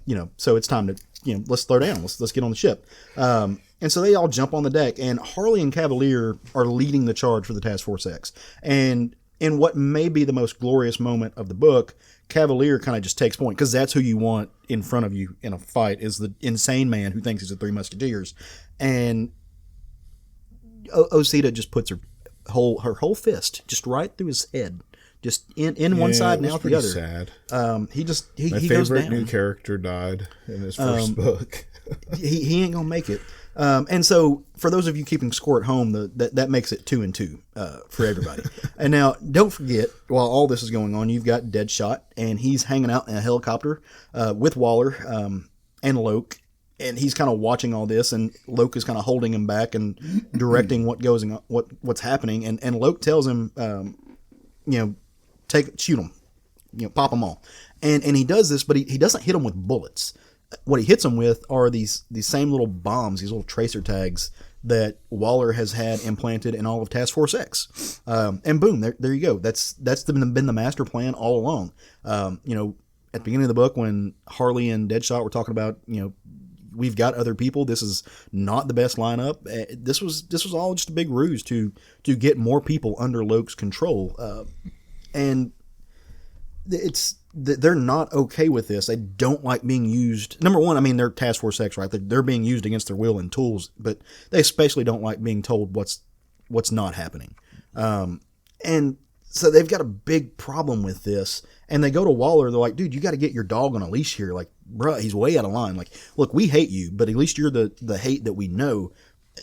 you know, so it's time to, you know, let's slow down. Let's get on the ship. And so they all jump on the deck, and Harley and Cavalier are leading the charge for the Task Force X. And in what may be the most glorious moment of the book, Cavalier kind of just takes point, because that's who you want in front of you in a fight, is the insane man who thinks he's the Three Musketeers. And Osita just puts her whole fist just right through his head, just in one side and out the other. Sad. He My goes favorite down. new character died in his first book. he ain't gonna make it. And so, for those of you keeping score at home, that makes it 2-2 for everybody. And now, don't forget, while all this is going on, you've got Deadshot, and he's hanging out in a helicopter with Waller and Loke, and he's kind of watching all this, and Loke is kind of holding him back and directing what's happening. And Loke tells him, you know, shoot him, you know, pop them all. And he does this, but he doesn't hit them with bullets. What he hits them with are these same little bombs, these little tracer tags that Waller has had implanted in all of Task Force X. And boom, there you go. That's been the master plan all along. You know, at the beginning of the book, when Harley and Deadshot were talking about, you know, we've got other people, this is not the best lineup. This was all just a big ruse to get more people under Loke's control. And they're not okay with this. They don't like being used. Number one, I mean, they're Task Force X, right? They're being used against their will and tools, but they especially don't like being told what's not happening. And so they've got a big problem with this. And they go to Waller. They're like, dude, you got to get your dog on a leash here. Like, bruh, he's way out of line. Like, look, we hate you, but at least you're the hate that we know.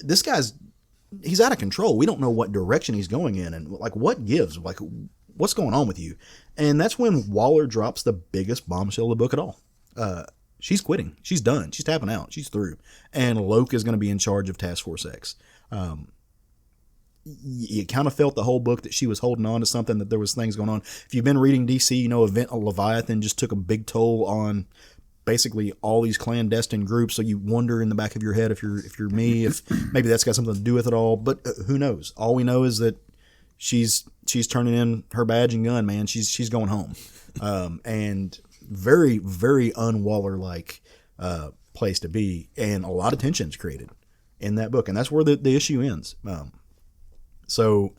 This he's out of control. We don't know what direction he's going in. And like, what gives? Like, what's going on with you? And that's when Waller drops the biggest bombshell of the book at all. she's quitting. She's done. She's tapping out. She's through. And Loke is going to be in charge of Task Force X. You kind of felt the whole book that she was holding on to something, that there was things going on. If you've been reading DC, you know Event Leviathan just took a big toll on basically all these clandestine groups. So you wonder in the back of your head, if you're me, if maybe that's got something to do with it all. But who knows? All we know is that she's turning in her badge and gun, man. She's going home, and very, very un-Waller-like place to be, and a lot of tensions created in that book, and that's where the issue ends. So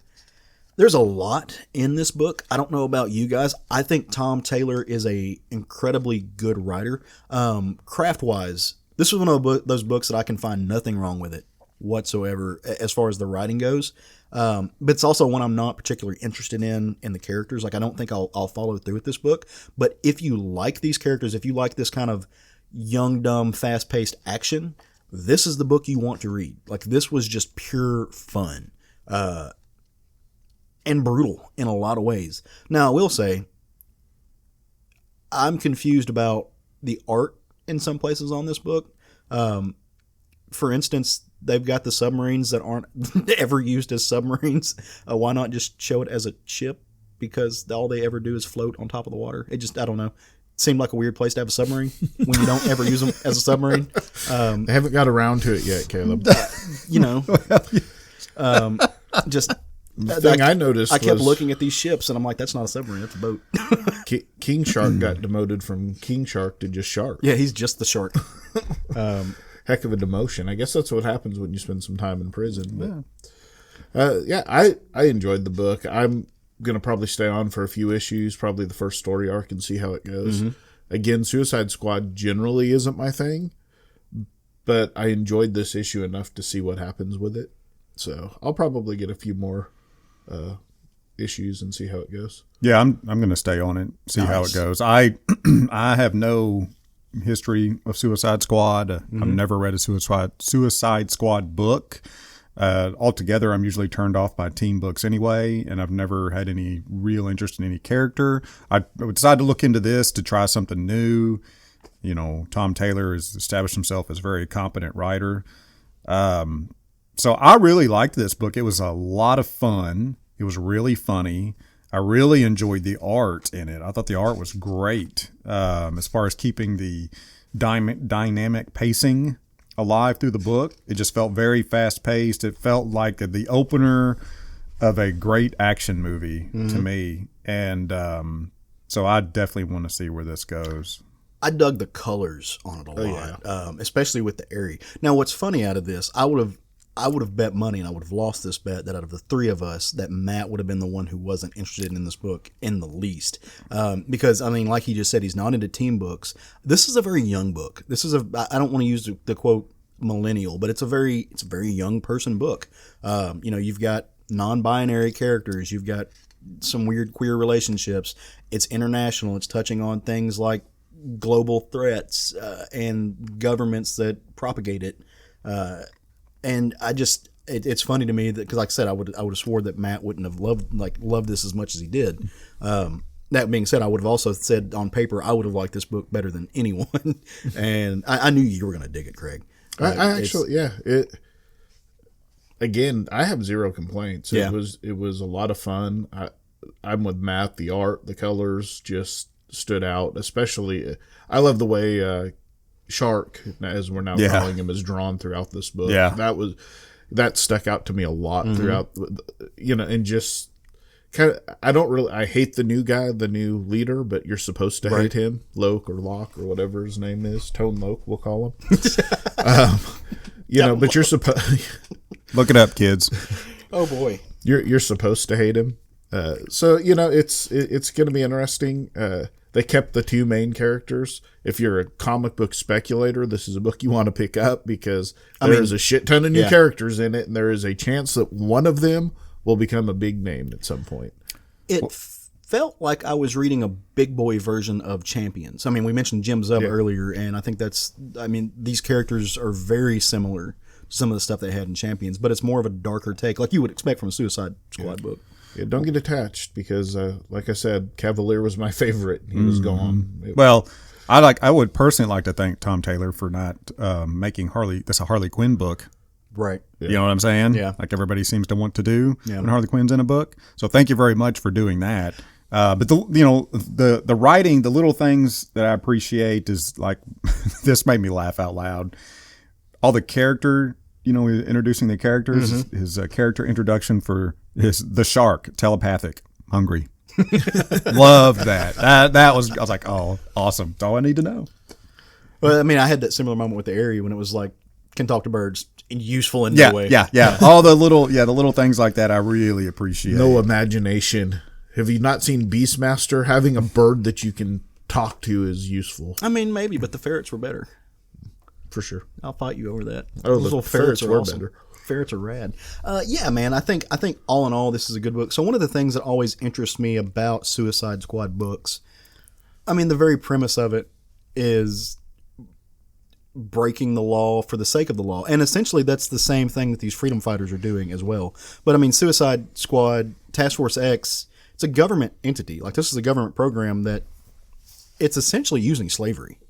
there's a lot in this book. I don't know about you guys. I think Tom Taylor is a incredibly good writer. Craft-wise, this was one of those books that I can find nothing wrong with it whatsoever as far as the writing goes. But it's also one I'm not particularly interested in the characters. Like, I don't think I'll follow through with this book. But if you like these characters, if you like this kind of young, dumb, fast-paced action, this is the book you want to read. Like, this was just pure fun. And brutal in a lot of ways. Now, I will say, I'm confused about the art in some places on this book. For instance, they've got the submarines that aren't ever used as submarines. Why not just show it as a ship? Because all they ever do is float on top of the water. It just, I don't know. It seemed like a weird place to have a submarine when you don't ever use them as a submarine. They haven't got around to it yet, Caleb. You know, just... The thing I noticed I kept looking at these ships, and I'm like, that's not a submarine, that's a boat. King Shark got demoted from King Shark to just Shark. Yeah, he's just the shark. Heck of a demotion. I guess that's what happens when you spend some time in prison. But, I enjoyed the book. I'm going to probably stay on for a few issues, probably the first story arc, and see how it goes. Mm-hmm. Again, Suicide Squad generally isn't my thing, but I enjoyed this issue enough to see what happens with it. So I'll probably get a few more issues and see how it goes. Yeah, I'm going to stay on it, see how it goes. I have no history of Suicide Squad. I've never read a Suicide Squad book. Altogether, I'm usually turned off by team books anyway, and I've never had any real interest in any character. I decided to look into this to try something new. You know, Tom Taylor has established himself as a very competent writer. So I really liked this book. It was a lot of fun. It was really funny. I really enjoyed the art in it. I thought the art was great as far as keeping the dynamic pacing alive through the book. It just felt very fast-paced. It felt like the opener of a great action movie to me. And so I definitely want to see where this goes. I dug the colors on it a lot, especially with the Airy. Now, what's funny out of this, I would have bet money, and I would have lost this bet, that out of the three of us, that Matt would have been the one who wasn't interested in this book in the least. Because, I mean, like he just said, he's not into team books. This is a very young book. This is I don't want to use the quote millennial, but it's a very young person book. You've got non-binary characters. You've got some weird queer relationships. It's international. It's touching on things like global threats and governments that propagate it. And it's funny to me that, because like I said, I would have swore that Matt wouldn't have loved this as much as he did. That being said, I would have also said on paper I would have liked this book better than anyone, and I knew you were going to dig it, Craig. I have zero complaints. It was a lot of fun. I'm with Matt. The art, the colors just stood out. Especially, I love the way Shark, as we're now calling him, is drawn throughout this book. Yeah, that stuck out to me a lot throughout. And just kind of, I hate the new guy, the new leader, but you're supposed to hate him, Loke or Locke or whatever his name is, Tone Loke, we'll call him. But you're supposed. Look it up, kids. Oh boy, you're supposed to hate him. So it's going to be interesting. They kept the two main characters. If you're a comic book speculator, this is a book you want to pick up, because there's a shit ton of new characters in it, and there is a chance that one of them will become a big name at some point. It felt like I was reading a big boy version of Champions. I mean, we mentioned Jim Zub earlier, and I think these characters are very similar to some of the stuff they had in Champions, but it's more of a darker take, like you would expect from a Suicide Squad book. Yeah, don't get attached, because, like I said, Cavalier was my favorite. He was gone. I would personally like to thank Tom Taylor for not making this a Harley Quinn book. Right. You know what I'm saying? Yeah. Like everybody seems to want to do Yeah. when Harley Quinn's in a book. So thank you very much for doing that. But the writing, the little things that I appreciate is like this made me laugh out loud. All the character, introducing the characters, his character introduction for the shark, telepathic, hungry. Loved that. I was like, oh, awesome. That's all I need to know. Well, I mean, I had that similar moment with the area when it was like, can talk to birds, useful in no way. Yeah. All the little things like that I really appreciate. No imagination. Have you not seen Beastmaster? Having a bird that you can talk to is useful. I mean, maybe, but the ferrets were better. For sure. I'll fight you over that. Oh, Those the little ferrets are were awesome. better. Ferrets are rad. Yeah, man. I think all in all, this is a good book. So one of the things that always interests me about Suicide Squad books, I mean, the very premise of it is breaking the law for the sake of the law, and essentially that's the same thing that these freedom fighters are doing as well. But I mean, Suicide Squad, Task Force X, it's a government entity. Like, this is a government program that it's essentially using slavery.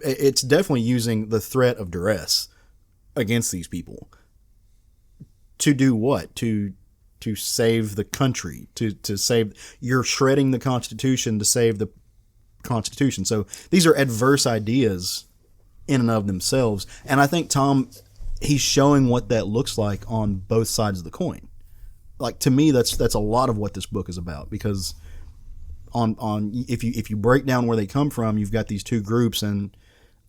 It's definitely using the threat of duress against these people to do what? To save the country, to save. You're shredding the Constitution to save the Constitution. So these are adverse ideas in and of themselves, and I think Tom, he's showing what that looks like on both sides of the coin. Like, to me, that's a lot of what this book is about, because if you break down where they come from, you've got these two groups, and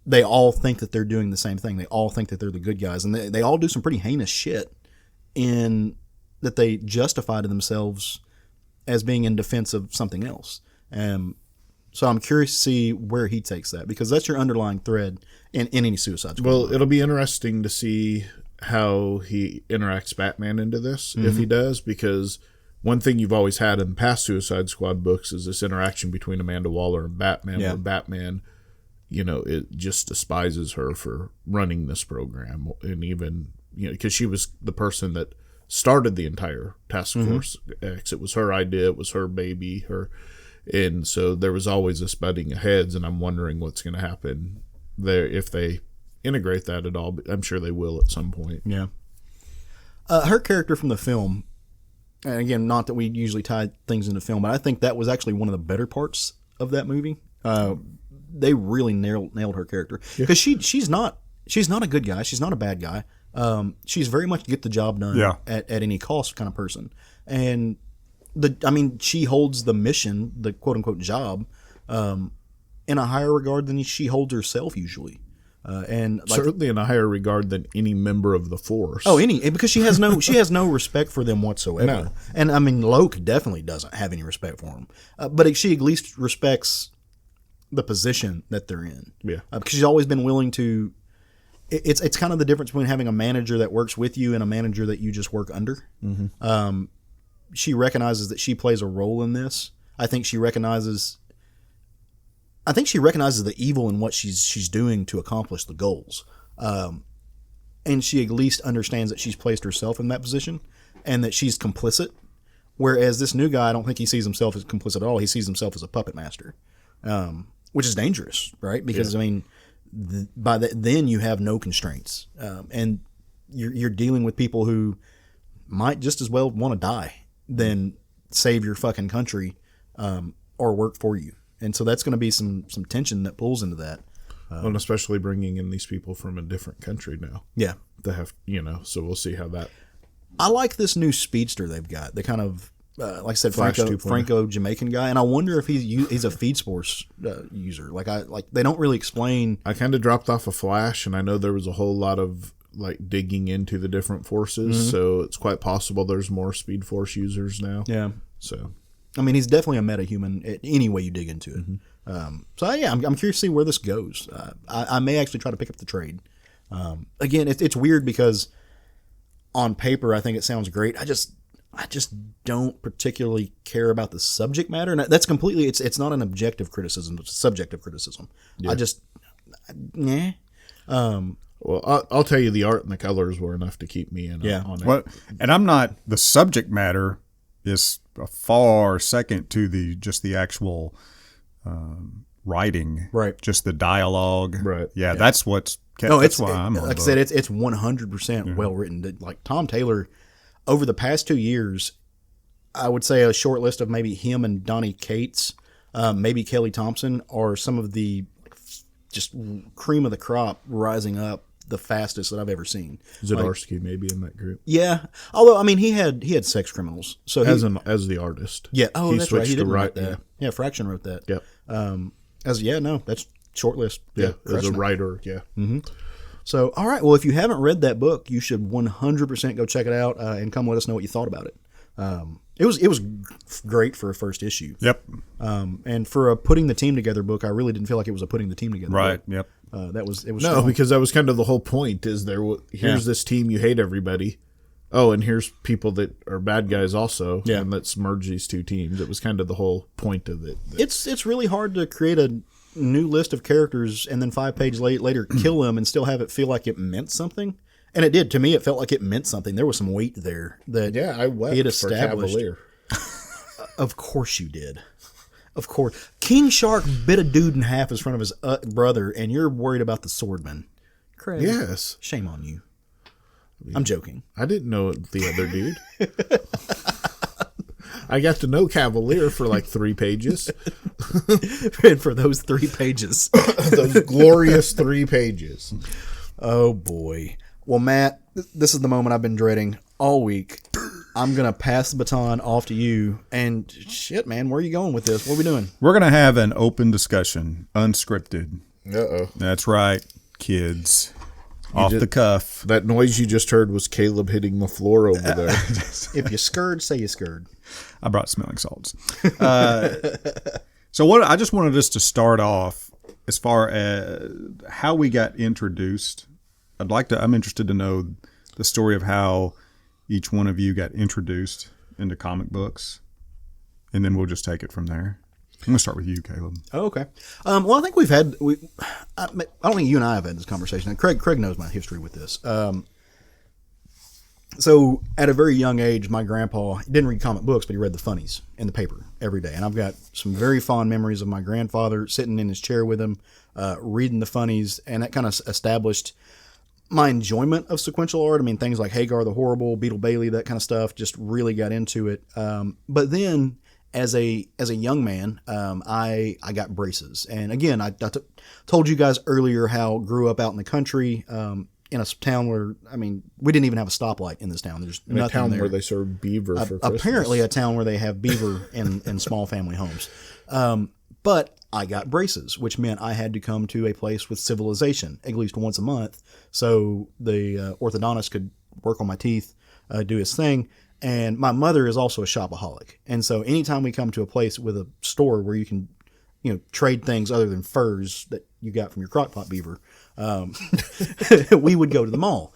they all think that they're doing the same thing. They all think that they're the good guys, and they all do some pretty heinous shit in that they justify to themselves as being in defense of something else. So I'm curious to see where he takes that, because that's your underlying thread in any Suicide Squad. Well, it'll be interesting to see how he interacts Batman into this, if he does, because one thing you've always had in past Suicide Squad books is this interaction between Amanda Waller and Batman, where Batman, it just despises her for running this program, and even, because she was the person that started the entire Task Force X. It was her idea, it was her baby, and so there was always this butting of heads, and I'm wondering what's going to happen there if they integrate that at all. But I'm sure they will at some point. Yeah. Her character from the film, and again, not that we usually tie things into film, but I think that was actually one of the better parts of that movie. They really nailed her character, because she's not a good guy. She's not a bad guy. She's very much get the job done at any cost kind of person. And she holds the mission, the quote unquote job, in a higher regard than she holds herself usually. And certainly in a higher regard than any member of the force. Oh, because she has no respect for them whatsoever. No. And I mean, Loke definitely doesn't have any respect for him. But she at least respects the position that they're in. Yeah. Because she's always been willing to. It's kind of the difference between having a manager that works with you and a manager that you just work under. Mm-hmm. She recognizes that she plays a role in this. I think she recognizes the evil in what she's doing to accomplish the goals. And she at least understands that she's placed herself in that position and that she's complicit. Whereas this new guy, I don't think he sees himself as complicit at all. He sees himself as a puppet master, which is dangerous, right? Because, I mean, then you have no constraints. And you're dealing with people who might just as well want to die than save your fucking country or work for you. And so that's going to be some tension that pulls into that. And especially bringing in these people from a different country now. Yeah. They have, so we'll see how that. I like this new speedster they've got. They kind of, like I said, Flash Franco Jamaican guy. And I wonder if he's a Feed Force user. Like they don't really explain. I kind of dropped off a Flash, and I know there was a whole lot of digging into the different forces. Mm-hmm. So it's quite possible there's more Speed Force users now. Yeah. So. I mean, he's definitely a metahuman any way you dig into it. Mm-hmm. So, yeah, I'm curious to see where this goes. I may actually try to pick up the trade. Again, it's weird because on paper, I think it sounds great. I just don't particularly care about the subject matter. And that's completely, it's not an objective criticism. It's a subjective criticism. Yeah. Well, I'll tell you, the art and the colors were enough to keep me in on it. Well, and I'm not, the subject matter is a far second to the actual writing, Right. Just the dialogue, Right. Yeah, that's what's. No, that's why I'm on like I board. said, it's 100% well written. Like Tom Taylor, over the past 2 years, I would say a short list of maybe him and Donnie Cates, maybe Kelly Thompson, are some of the just cream of the crop rising up the fastest that I've ever seen. Zdarsky maybe in that group Yeah, although I mean he had Sex Criminals, so as the artist. yeah. Oh, he that's right. switched He to did write write. that. Yeah, Fraction wrote that. Yep. That's short list. Yeah, as a Fraction. writer. Yeah. So, all right. Well, if you haven't read that book, you should 100% go check it out and come let us know what you thought about it. It was great for a first issue. Yep. And for a putting the team together book, I really didn't feel like it was a putting the team together Right. book. Yep. It was No, strong. because that was kind of the whole point. Is here's this team, you hate everybody. Oh, and here's people that are bad guys also. Yeah. And let's merge these two teams. It was kind of the whole point of it. It's really hard to create a new list of characters and then 5 pages later kill them and still have it feel like it meant something. And it did. To me, it felt like it meant something. There was some weight there that I wept he had for established. Cavalier. Of course you did. Of course. King Shark bit a dude in half in front of his brother, and you're worried about the swordman. Craig, Yes. shame on you. I'm joking. I didn't know the other dude. I got to know Cavalier for like 3 pages. And for those 3 pages. Those glorious 3 pages. Oh, boy. Well, Matt, this is the moment I've been dreading all week. I'm going to pass the baton off to you. And shit, man, where are you going with this? What are we doing? We're gonna have an open discussion, unscripted. Uh-oh. That's right, kids. Off the cuff. That noise you just heard was Caleb hitting the floor over there. If you scurred, say you scurred. I brought smelling salts. So what I just wanted us to start off as far as how we got introduced. I'm interested to know the story of how each one of you got introduced into comic books, and then we'll just take it from there. I'm going to start with you, Caleb. Oh, okay. Well, I think I don't think you and I have had this conversation. Craig knows my history with this. So at a very young age, my grandpa didn't read comic books, but he read the funnies in the paper every day. And I've got some very fond memories of my grandfather sitting in his chair with him, reading the funnies. And that kind of established my enjoyment of sequential art. I mean, things like Hagar the Horrible, Beetle Bailey, that kind of stuff, just really got into it. But then as a young man, I got braces. And again, I told you guys earlier how I grew up out in the country, in a town where, I mean, we didn't even have a stoplight in this town. There's In nothing a town there. where they serve beaver for Christmas. Apparently a town where they have beaver in small family homes. But I got braces, which meant I had to come to a place with civilization at least once a month so the orthodontist could work on my teeth, do his thing. And my mother is also a shopaholic. And so anytime we come to a place with a store where you can, trade things other than furs that you got from your crockpot beaver, we would go to the mall.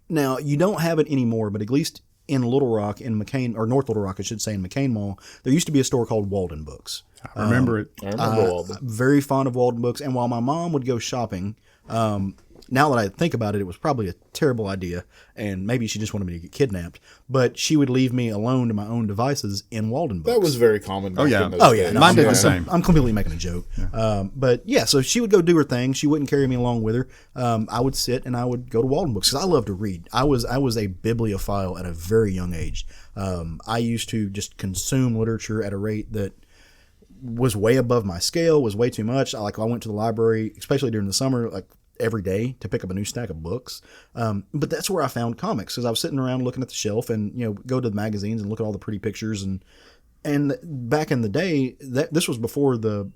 Now, you don't have it anymore, but at least in Little Rock, in McCain, or North Little Rock, I should say, in McCain Mall, there used to be a store called Walden Books. I remember it. I remember all that. Very fond of Walden Books. And while my mom would go shopping, now that I think about it, it was probably a terrible idea, and maybe she just wanted me to get kidnapped. But she would leave me alone to my own devices in Walden Books. That was very common. Back yeah. in those Oh yeah, days. no, Mine did the same. I'm completely making a joke, but yeah. So she would go do her thing. She wouldn't carry me along with her. I would sit and I would go to Walden Books because I love to read. I was a bibliophile at a very young age. I used to just consume literature at a rate that was way above my scale. Was way too much. I went to the library, especially during the summer, like every day to pick up a new stack of books. But that's where I found comics because I was sitting around looking at the shelf and go to the magazines and look at all the pretty pictures and back in the day this was before the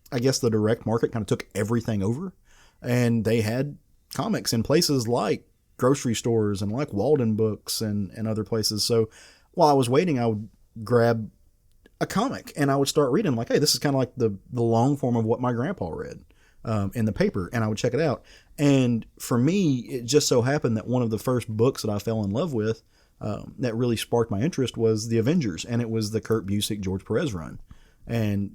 direct market kind of took everything over, and they had comics in places like grocery stores and like Walden Books and other places. So while I was waiting, I would grab a comic and I would start reading like, hey, this is kind of like the long form of what my grandpa read in the paper, and I would check it out. And for me, it just so happened that one of the first books that I fell in love with that really sparked my interest was The Avengers, and it was the Kurt Busiek, George Perez run. And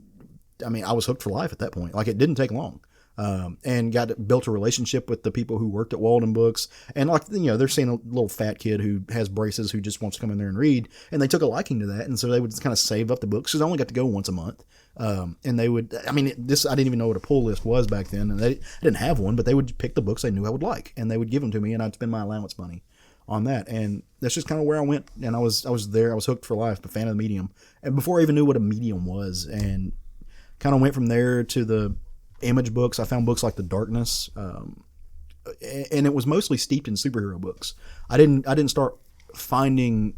I mean, I was hooked for life at that point. Like, it didn't take long. and built a relationship with the people who worked at Walden Books. And like, they're seeing a little fat kid who has braces who just wants to come in there and read. And they took a liking to that. And so they would kind of save up the books because I only got to go once a month. And they would, I didn't even know what a pull list was back then. And I didn't have one, but they would pick the books they knew I would like. And they would give them to me, and I'd spend my allowance money on that. And that's just kind of where I went. And I was there. I was hooked for life, a fan of the medium. And before I even knew what a medium was, and kind of went from there to the image books. I found books like The Darkness, and it was mostly steeped in superhero books. I didn't start finding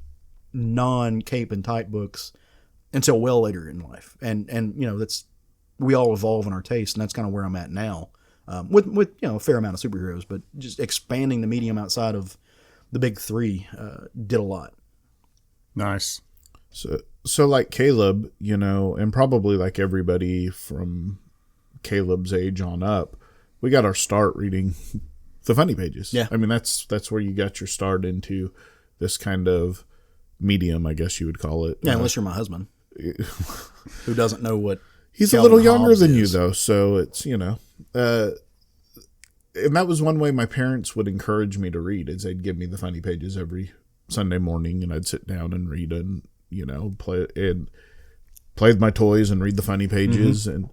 non-cape and tight books until well later in life. And that's, we all evolve in our taste, and that's kind of where I'm at now, with a fair amount of superheroes, but just expanding the medium outside of the big three did a lot. Nice. So like Caleb, and probably like everybody from Caleb's age on up, we got our start reading the funny pages. Yeah. That's where you got your start into this kind of medium, I guess you would call it. Yeah, unless you're my husband, who doesn't know what he's Calvin a little younger Hobbes than is. you, though, so it's, and that was one way my parents would encourage me to read, is they'd give me the funny pages every Sunday morning, and I'd sit down and read and, play with my toys and read the funny pages. And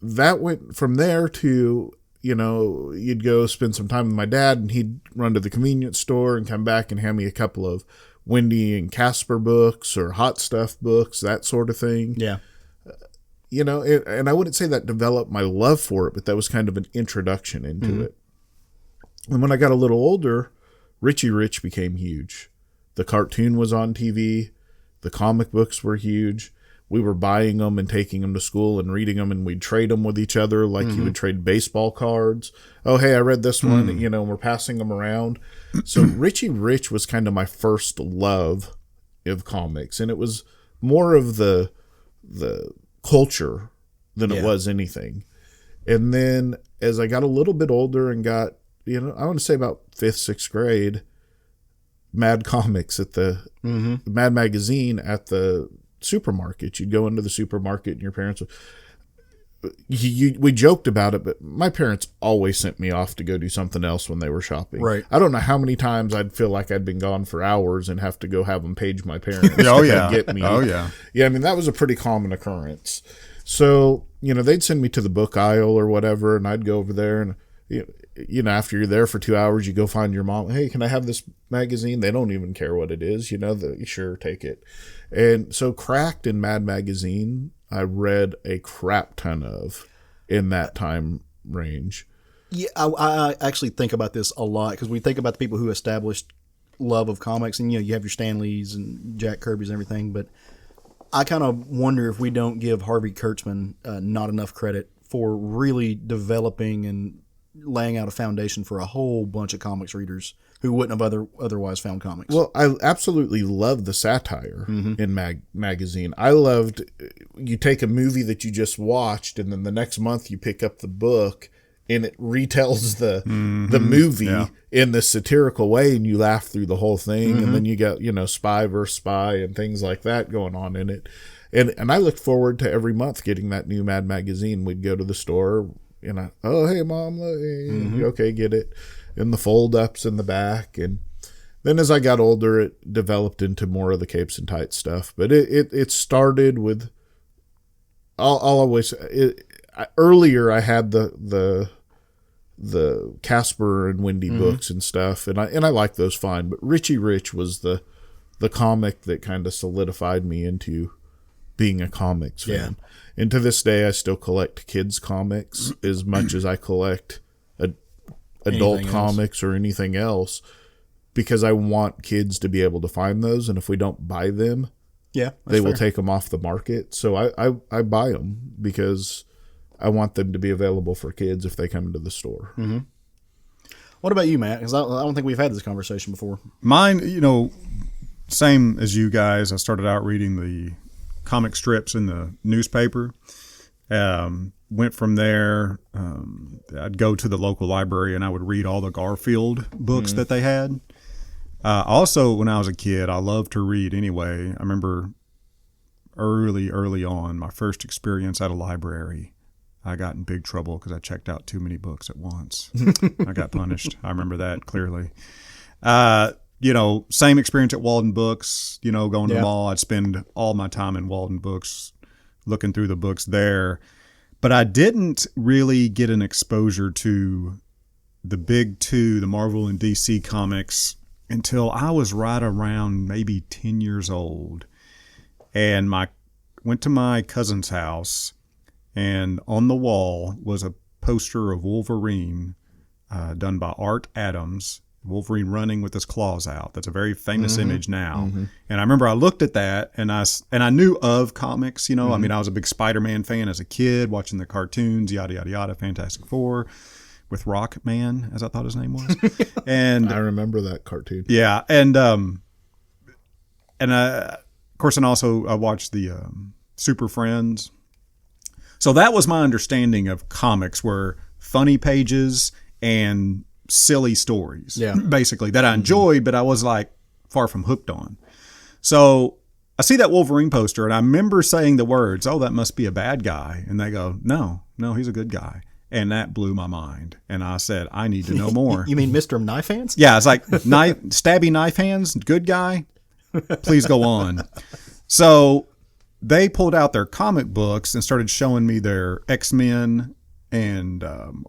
that went from there to, you'd go spend some time with my dad, and he'd run to the convenience store and come back and hand me a couple of Wendy and Casper books or Hot Stuff books, that sort of thing. Yeah. And I wouldn't say that developed my love for it, but that was kind of an introduction into it. And when I got a little older, Richie Rich became huge. The cartoon was on TV. The comic books were huge. We were buying them and taking them to school and reading them, and we'd trade them with each other like you would trade baseball cards. Oh, hey, I read this one, and we're passing them around. So Richie Rich was kind of my first love of comics, and it was more of the culture than it was anything. And then as I got a little bit older and got, I want to say about 5th, 6th grade, Mad Comics at the Mad Magazine at the supermarket. You'd go into the supermarket and your parents we joked about it, but my parents always sent me off to go do something else when they were shopping. Right. I don't know how many times I'd feel like I'd been gone for hours and have to go have them page my parents. Oh, to yeah. Get me. Oh, yeah. Yeah, that was a pretty common occurrence. So, they'd send me to the book aisle or whatever, and I'd go over there, and, after you're there for 2 hours, you go find your mom. Hey, can I have this magazine? They don't even care what it is. Sure, take it. And so Cracked and Mad Magazine, I read a crap ton of in that time range. Yeah, I actually think about this a lot, because we think about the people who established love of comics, and you have your Stan Lees and Jack Kirby's and everything, but I kind of wonder if we don't give Harvey Kurtzman not enough credit for really developing and laying out a foundation for a whole bunch of comics readers who wouldn't have otherwise found comics. Well, I absolutely loved the satire in magazine. I loved, you take a movie that you just watched, and then the next month you pick up the book, and it retells the movie in this satirical way, and you laugh through the whole thing. And then you got, Spy versus Spy and things like that going on in it. And I looked forward to every month getting that new Mad Magazine. We'd go to the store, and oh, hey, Mom, okay, get it. And the fold-ups in the back. And then as I got older, it developed into more of the capes and tights stuff. But it started with, earlier I had the Casper and Wendy books and stuff, and I like those fine. But Richie Rich was the comic that kind of solidified me into being a comics fan. And to this day, I still collect kids comics as much as I collect adult Anything comics or anything else, because I want kids to be able to find those, and if we don't buy them, they will take them off the market. So I buy them because I want them to be available for kids if they come into the store. What about you, Matt? Because I don't think we've had this conversation before. Mine, same as you guys. I started out reading the comic strips in the newspaper. Went from there. I'd go to the local library and I would read all the Garfield books that they had. Also, when I was a kid, I loved to read anyway. I remember early on, my first experience at a library, I got in big trouble because I checked out too many books at once. I got punished. I remember that clearly. Same experience at Walden Books, going to the mall. I'd spend all my time in Walden Books looking through the books there. But I didn't really get an exposure to the big two, the Marvel and DC comics, until I was right around maybe 10 years old. And went to my cousin's house, and on the wall was a poster of Wolverine done by Art Adams, Wolverine running with his claws out. That's a very famous image now. And I remember I looked at that, and I knew of comics, I mean, I was a big Spider-Man fan as a kid, watching the cartoons, yada, yada, yada, Fantastic Four, with Rock Man, as I thought his name was. And I remember that cartoon. Yeah. And of course, and also I watched the Super Friends. So that was my understanding of comics, were funny pages and silly stories, basically, that I enjoyed, but I was like far from hooked on. So I see that Wolverine poster, and I remember saying the words, "Oh, that must be a bad guy." And they go, no, he's a good guy. And that blew my mind. And I said, I need to know more. You mean Mr. Knife Hands? Yeah, it's like stabby knife hands, good guy. Please go on. So they pulled out their comic books and started showing me their X-Men and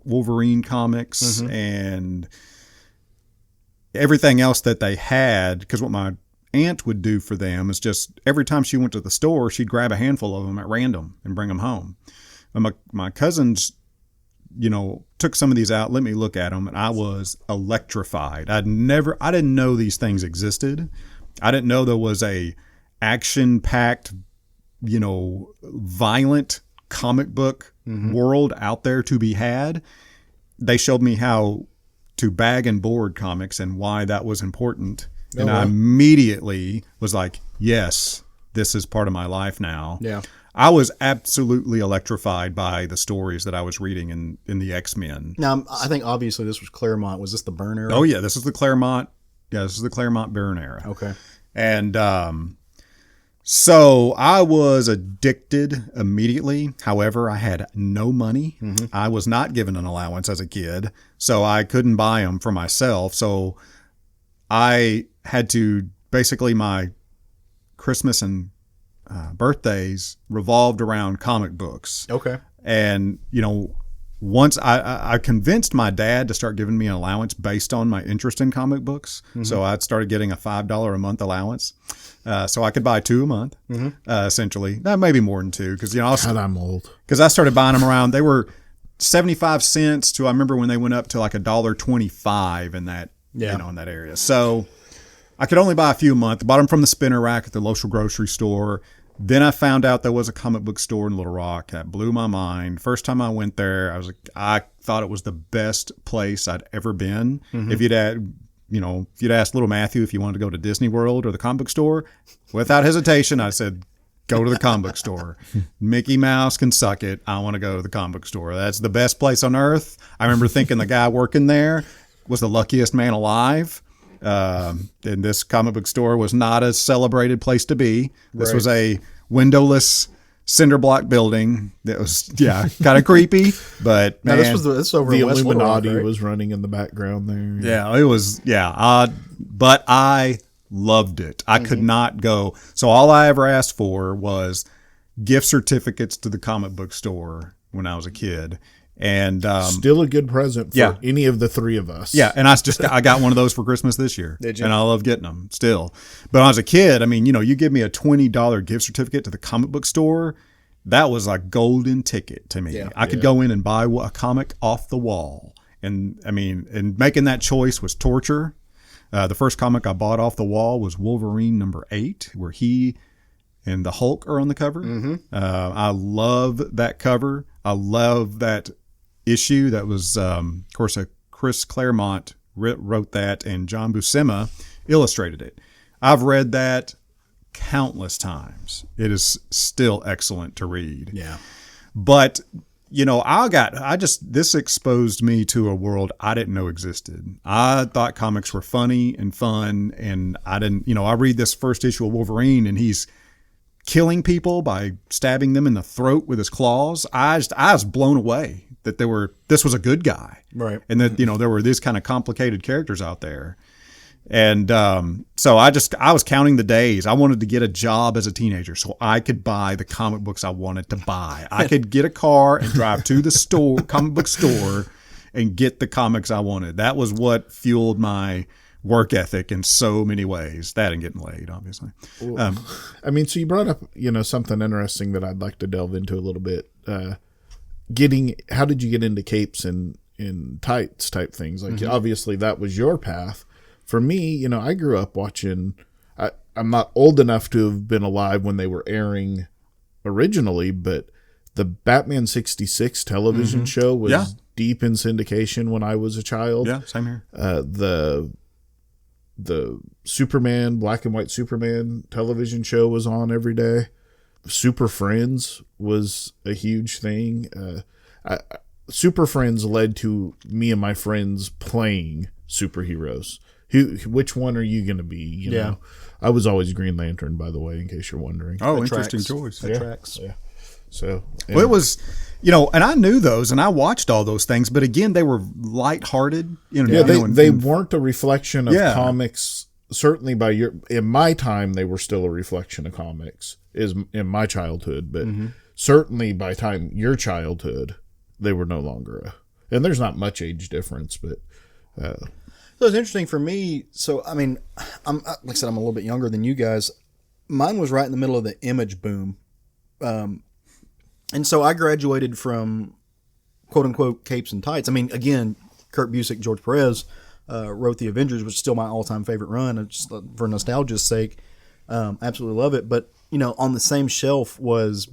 Wolverine comics and everything else that they had. Because what my aunt would do for them is just every time she went to the store, she'd grab a handful of them at random and bring them home. And my cousins, took some of these out, let me look at them, and I was electrified. I didn't know these things existed. I didn't know there was a action-packed, violent comic book world out there to be had. They showed me how to bag and board comics and why that was important. And I immediately was like, yes, this is part of my life now. Yeah. I was absolutely electrified by the stories that I was reading in the X-Men. Now, I think obviously this was Claremont. Was this the Byrne era? Oh, yeah. This is the Claremont. Yeah, this is the Claremont Byrne era. Okay. And so I was addicted immediately. However, I had no money. I was not given an allowance as a kid, so I couldn't buy them for myself. So I had to, basically my Christmas and birthdays revolved around comic books. Okay. And, once I convinced my dad to start giving me an allowance based on my interest in comic books. So I started getting a $5 a month allowance. So I could buy 2 a month, essentially. Maybe more than 2. Because, I'm old. Because I started buying them around. They were 75 cents to, I remember when they went up to like $1.25 in that, in that area. So I could only buy a few a month. Bought them from the spinner rack at the local grocery store. Then I found out there was a comic book store in Little Rock. That blew my mind. First time I went there, I thought it was the best place I'd ever been. If you'd asked little Matthew if you wanted to go to Disney World or the comic book store, without hesitation, I said, go to the comic book store. Mickey Mouse can suck it. I want to go to the comic book store. That's the best place on earth. I remember thinking the guy working there was the luckiest man alive. And this comic book store was not a celebrated place to be. This was a windowless cinder block building that was, kind of creepy, but now, man, this was over The in West Little Rock, Illuminati right? was running in the background there. yeah, it was, but I loved it. I could not go. So all I ever asked for was gift certificates to the comic book store when I was a kid. And Still a good present for any of the three of us. yeah, and I got one of those for Christmas this year. Did you? And I love getting them still. But when I was a kid, you give me a $20 gift certificate to the comic book store, that was a golden ticket to me. Yeah. I could go in and buy a comic off the wall. And and making that choice was torture. The first comic I bought off the wall was Wolverine #8, where he and the Hulk are on the cover. I love that cover. I love that issue. That was, of course, Chris Claremont wrote that, and John Buscema illustrated it. I've read that countless times. It is still excellent to read. Yeah. But, this exposed me to a world I didn't know existed. I thought comics were funny and fun, and I didn't, I read this first issue of Wolverine, and he's killing people by stabbing them in the throat with his claws. I was blown away that this was a good guy. Right. And that, there were these kind of complicated characters out there. And so I was counting the days. I wanted to get a job as a teenager so I could buy the comic books I wanted to buy. I could get a car and drive to the comic book store, and get the comics I wanted. That was what fueled my work ethic in so many ways. That and getting laid, obviously. So you brought up, something interesting that I'd like to delve into a little bit. How did you get into capes and tights type things? Like, obviously that was your path. For me, I grew up watching, I'm not old enough to have been alive when they were airing originally, but the Batman 66 television show was deep in syndication when I was a child. Yeah, same here. The Superman, black and white Superman television show was on every day. Super Friends was a huge thing. Super Friends led to me and my friends playing superheroes. Which one are you going to be? You know, I was always Green Lantern, by the way, in case you're wondering. Oh, interesting choice. That tracks. Yeah. So, well, it was, and I knew those, and I watched all those things, but again, they were lighthearted. They weren't a reflection of comics. Certainly, in my time, they were still a reflection of comics. Is in my childhood, but certainly by time your childhood, they were no longer and there's not much age difference, but. So it's interesting for me. So, like I said, I'm a little bit younger than you guys. Mine was right in the middle of the image boom. And so I graduated from quote unquote capes and tights. Again, Kurt Busiek, George Perez wrote The Avengers, which is still my all time favorite run. Just for nostalgia's sake, absolutely love it. But, on the same shelf was,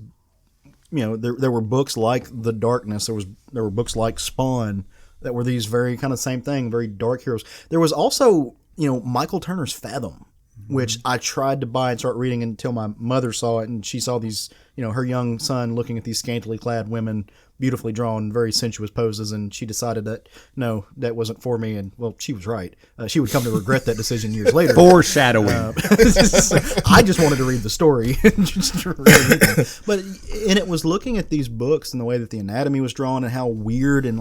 there were books like The Darkness. There were books like Spawn, that were these very kind of same thing, very dark heroes. There was also, Michael Turner's Fathom, which I tried to buy and start reading until my mother saw it, and she saw these, her young son looking at these scantily clad women, beautifully drawn, very sensuous poses, and she decided that, no, that wasn't for me, and, well, she was right. She would come to regret that decision years later. Foreshadowing. I just wanted to read the story. But it was looking at these books and the way that the anatomy was drawn and how weird and,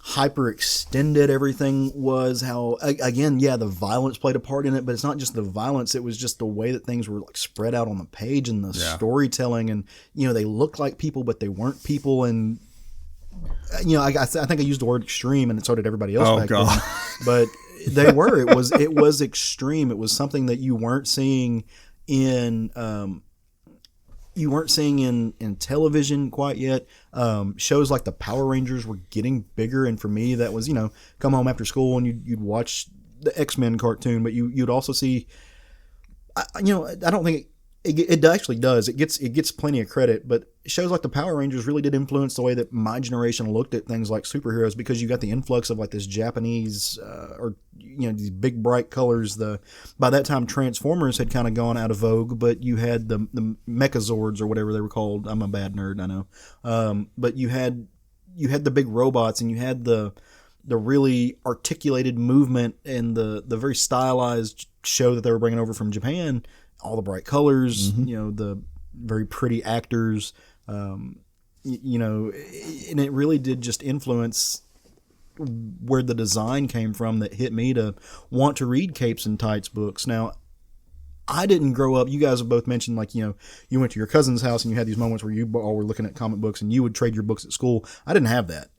hyper extended everything was, how again the violence played a part in it, but it's not just the violence, it was just the way that things were spread out on the page and the storytelling, and they looked like people but they weren't people, and I think I used the word extreme, and so did everybody else back then, but they were, it was extreme. It was something that you weren't seeing in in television quite yet. Shows like the Power Rangers were getting bigger, and for me that was, come home after school and you'd watch the X-Men cartoon, but you'd also see, I don't think it actually does. It gets plenty of credit, but shows like the Power Rangers really did influence the way that my generation looked at things like superheroes, because you got the influx of this Japanese these big bright colors. By that time Transformers had kind of gone out of vogue, but you had the Mechazords or whatever they were called. I'm a bad nerd, I know. But you had the big robots, and you had the really articulated movement and the very stylized show that they were bringing over from Japan. All the bright colors, the very pretty actors, and it really did just influence where the design came from that hit me to want to read capes and tights books. Now, I didn't grow up. You guys have both mentioned, you went to your cousin's house and you had these moments where you all were looking at comic books and you would trade your books at school. I didn't have that.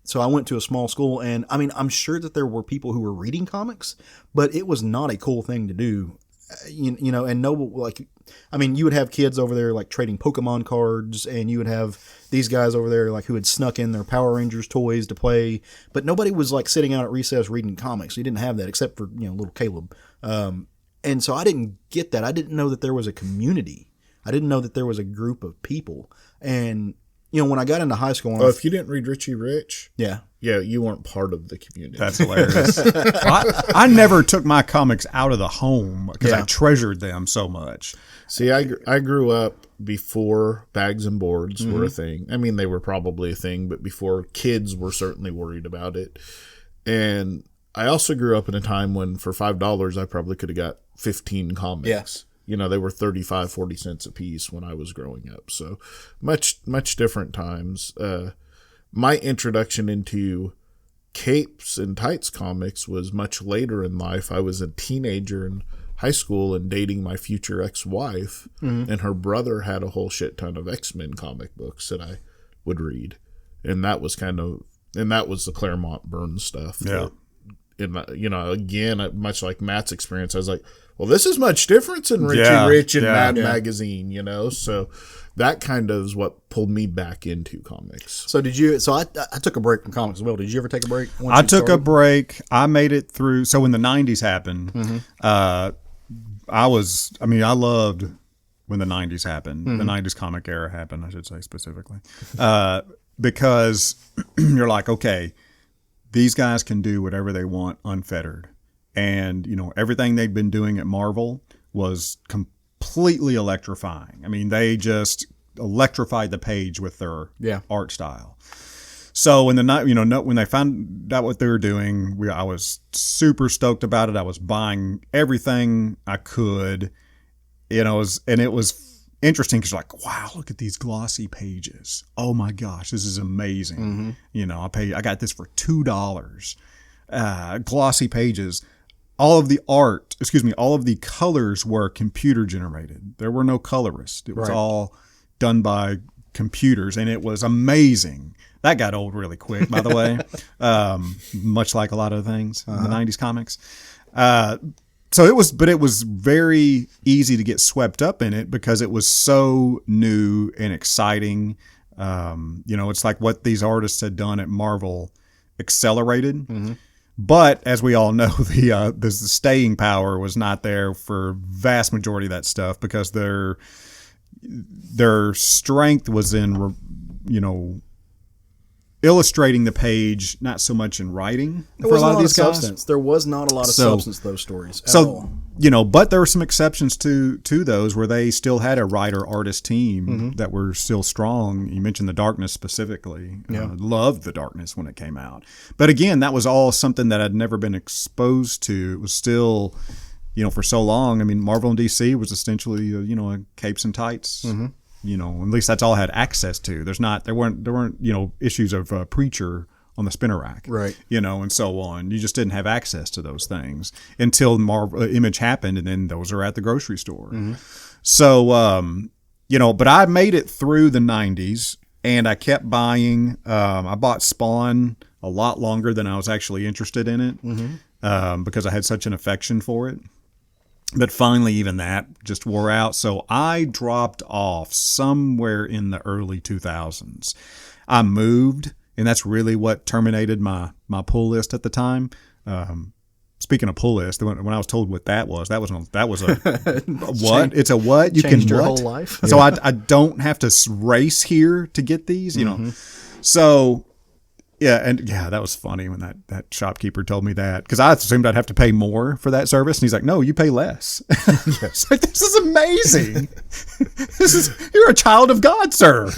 So I went to a small school, and I'm sure that there were people who were reading comics, but it was not a cool thing to do. And no, you would have kids over there trading Pokemon cards, and you would have these guys over there who had snuck in their Power Rangers toys to play, but nobody was sitting out at recess reading comics. You didn't have that except for little Caleb. And so I didn't get that. I didn't know that there was a community. I didn't know that there was a group of people. And when I got into high school, if you didn't read Richie Rich, yeah, you weren't part of the community. That's hilarious. I never took my comics out of the home because I treasured them so much. See, I grew up before bags and boards were a thing. They were probably a thing, but before kids were certainly worried about it. And I also grew up in a time when for $5 I probably could have got 15 comics. they were 35, 40 cents a piece when I was growing up. So much different times. My introduction into capes and tights comics was much later in life. I was a teenager in high school and dating my future ex-wife, and her brother had a whole shit ton of X-Men comic books that I would read. And that was the Claremont Burns stuff. Yeah. And, again, much like Matt's experience, I was like, well, this is much different than Richie Rich and Mad Magazine, So that kind of is what pulled me back into comics. So I took a break from comics as well. Did you ever take a break? I took a break. I made it through. So when the 90s happened, I loved when the 90s happened. The 90s comic era happened, I should say specifically. Because you're like, okay, these guys can do whatever they want unfettered. And, everything they'd been doing at Marvel was completely electrifying. I mean, they just electrified the page with their art style. So when when they found out what they were doing, I was super stoked about it. I was buying everything I could. It was interesting because you're like, wow, look at these glossy pages. Oh my gosh, this is amazing. I got this for $2. Glossy pages. All of the colors were computer generated. There were no colorists. It was all done by computers, and it was amazing. That got old really quick, by the way, much like a lot of things in the 90s comics. So it was very easy to get swept up in it because it was so new and exciting. It's like what these artists had done at Marvel accelerated. But as we all know, the staying power was not there for vast majority of that stuff because their strength was in, illustrating the page, not so much in writing. There was a lot of substance. There was not a lot of substance to those stories at all. But there were some exceptions to those where they still had a writer-artist team that were still strong. You mentioned The Darkness specifically. Loved The Darkness when it came out. But again, that was all something that I'd never been exposed to. It was still, for so long. I mean, Marvel and DC was essentially, a capes and tights. At least that's all I had access to. There weren't issues of Preacher on the spinner rack, right? And so on. You just didn't have access to those things until Marvel Image happened, and then those are at the grocery store. So, but I made it through the 90s, and I kept buying. I bought Spawn a lot longer than I was actually interested in it because I had such an affection for it. But finally, even that just wore out. So I dropped off somewhere in the early 2000s. I moved, and that's really what terminated my pull list at the time. Speaking of pull list, when I was told what that was a what? It's a what? You Changed can your what? whole life. So I don't have to race here to get these, So that was funny when that shopkeeper told me that because I assumed I'd have to pay more for that service, and he's like, "No, you pay less." It's like, this is amazing. You're a child of God, sir.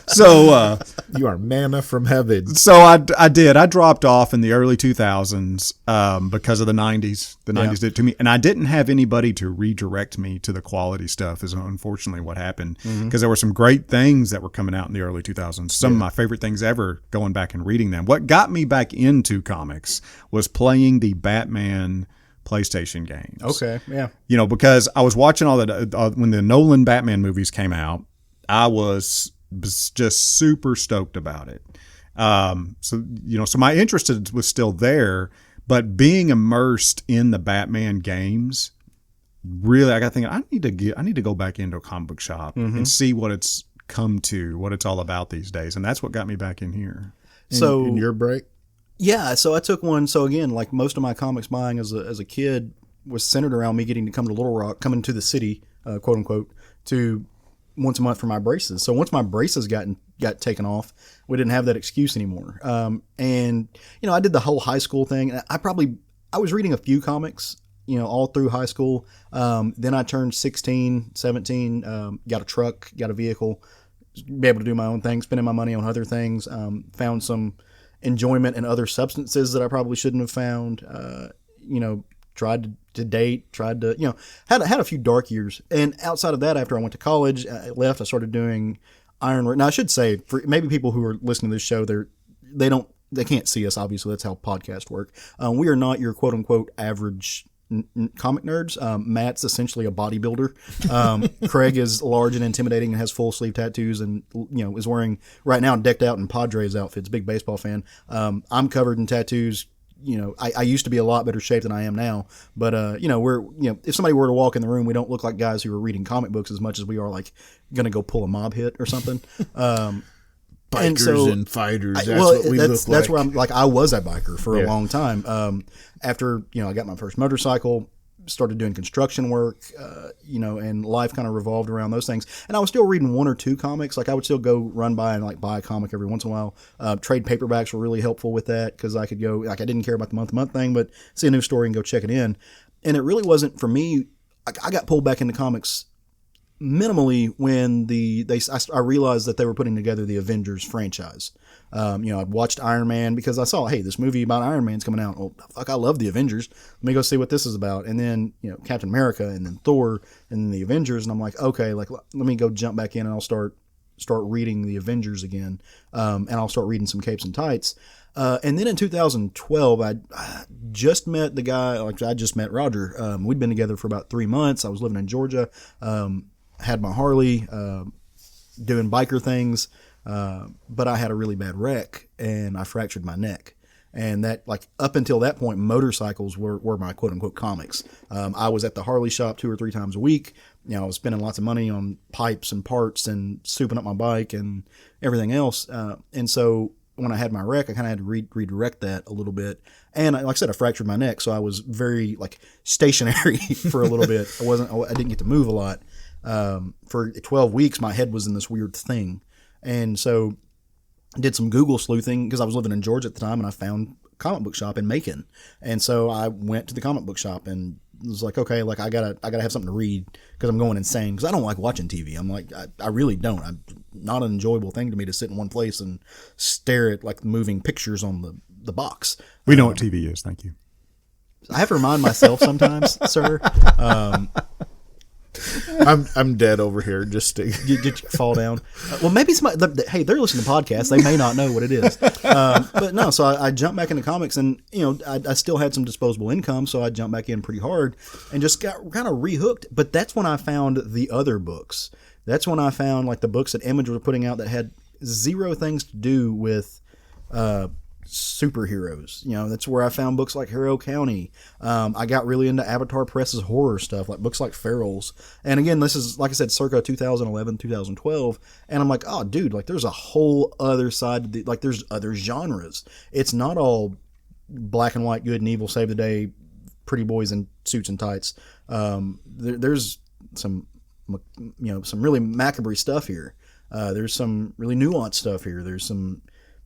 So you are manna from heaven. So I did. I dropped off in the early 2000s because of the 90s. The 90s did it to me, and I didn't have anybody to redirect me to the quality stuff. Is unfortunately what happened because there were some great things that were coming out in the early 2000s. Some of my favorite things ever. Going back and reading them. What got me back into comics was playing the Batman PlayStation games. Okay, yeah. Because I was watching all that when the Nolan Batman movies came out. I was just super stoked about it. So my interest was still there, but being immersed in the Batman games, really, I got thinking I need to go back into a comic book shop and see what it's come to, what it's all about these days, and that's what got me back in here. So in your break? Yeah, so I took one. So again, like most of my comics buying as a kid was centered around me getting to come to Little Rock, coming to the city, quote unquote, to once a month for my braces. So once my braces got taken off, we didn't have that excuse anymore. And I did the whole high school thing. I was reading a few comics, all through high school. Then I turned 16, 17, got a truck, got a vehicle, be able to do my own thing, spending my money on other things, found some enjoyment in other substances that I probably shouldn't have found, tried to date, tried to, had a few dark years. And outside of that, after I went to college, I left, I started doing ironwork. Now, I should say, for maybe people who are listening to this show, they can't see us, obviously. That's how podcasts work. We are not your quote unquote average comic nerds. Matt's essentially a bodybuilder. Craig is large and intimidating and has full sleeve tattoos and is wearing right now decked out in Padres outfits. Big baseball fan. I'm covered in tattoos. I used to be a lot better shape than I am now, but if somebody were to walk in the room, we don't look like guys who are reading comic books as much as we are like going to go pull a mob hit or something. Bikers and fighters. What we look like. That's where I'm like. I was a biker for a long time. After I got my first motorcycle, started doing construction work, and life kind of revolved around those things. And I was still reading one or two comics. Like I would still go run by and like buy a comic every once in a while. Trade paperbacks were really helpful with that because I could go, like I didn't care about the month-to-month thing, but see a new story and go check it in. And it really wasn't for me. I got pulled back into comics minimally when I realized that they were putting together the Avengers franchise. I watched Iron Man because I saw, hey, this movie about Iron Man's coming out. Oh, fuck, I love the Avengers. Let me go see what this is about. And then, Captain America and then Thor and then the Avengers. And I'm like, okay, like, let me go jump back in and I'll start reading the Avengers again. And I'll start reading some Capes and Tights. And then in 2012, I just met the guy, I just met Roger. We'd been together for about 3 months. I was living in Georgia. Had my Harley, doing biker things, but I had a really bad wreck and I fractured my neck. And that, like, up until that point, motorcycles were my quote unquote comics. I was at the Harley shop 2 or 3 times a week. I was spending lots of money on pipes and parts and souping up my bike and everything else. And so when I had my wreck, I kind of had to redirect that a little bit. And like I said, I fractured my neck, so I was very like stationary for a little bit. I didn't get to move a lot. For 12 weeks, my head was in this weird thing. And so I did some Google sleuthing because I was living in Georgia at the time and I found a comic book shop in Macon. And so I went to the comic book shop and was like, okay, like I gotta have something to read because I'm going insane because I don't like watching TV. I'm like, I really don't. I'm not an enjoyable thing to me to sit in one place and stare at like moving pictures on the box. We know what TV is. Thank you. I have to remind myself sometimes, sir. I'm dead over here. Just to did you fall down? Well, maybe somebody. Hey, they're listening to podcasts. They may not know what it is. But no. So I jumped back into comics, and I still had some disposable income, so I jumped back in pretty hard and just got kind of rehooked. But that's when I found the other books. That's when I found like the books that Image were putting out that had zero things to do with superheroes. That's where I found books like Hero County. I got really into Avatar Press's horror stuff, like books like Ferals. And again, this is, like I said, circa 2011, 2012. And I'm like, oh, dude, like there's a whole other side to like there's other genres. It's not all black and white, good and evil, save the day, pretty boys in suits and tights. There's some, some really macabre stuff here. There's some really nuanced stuff here. There's some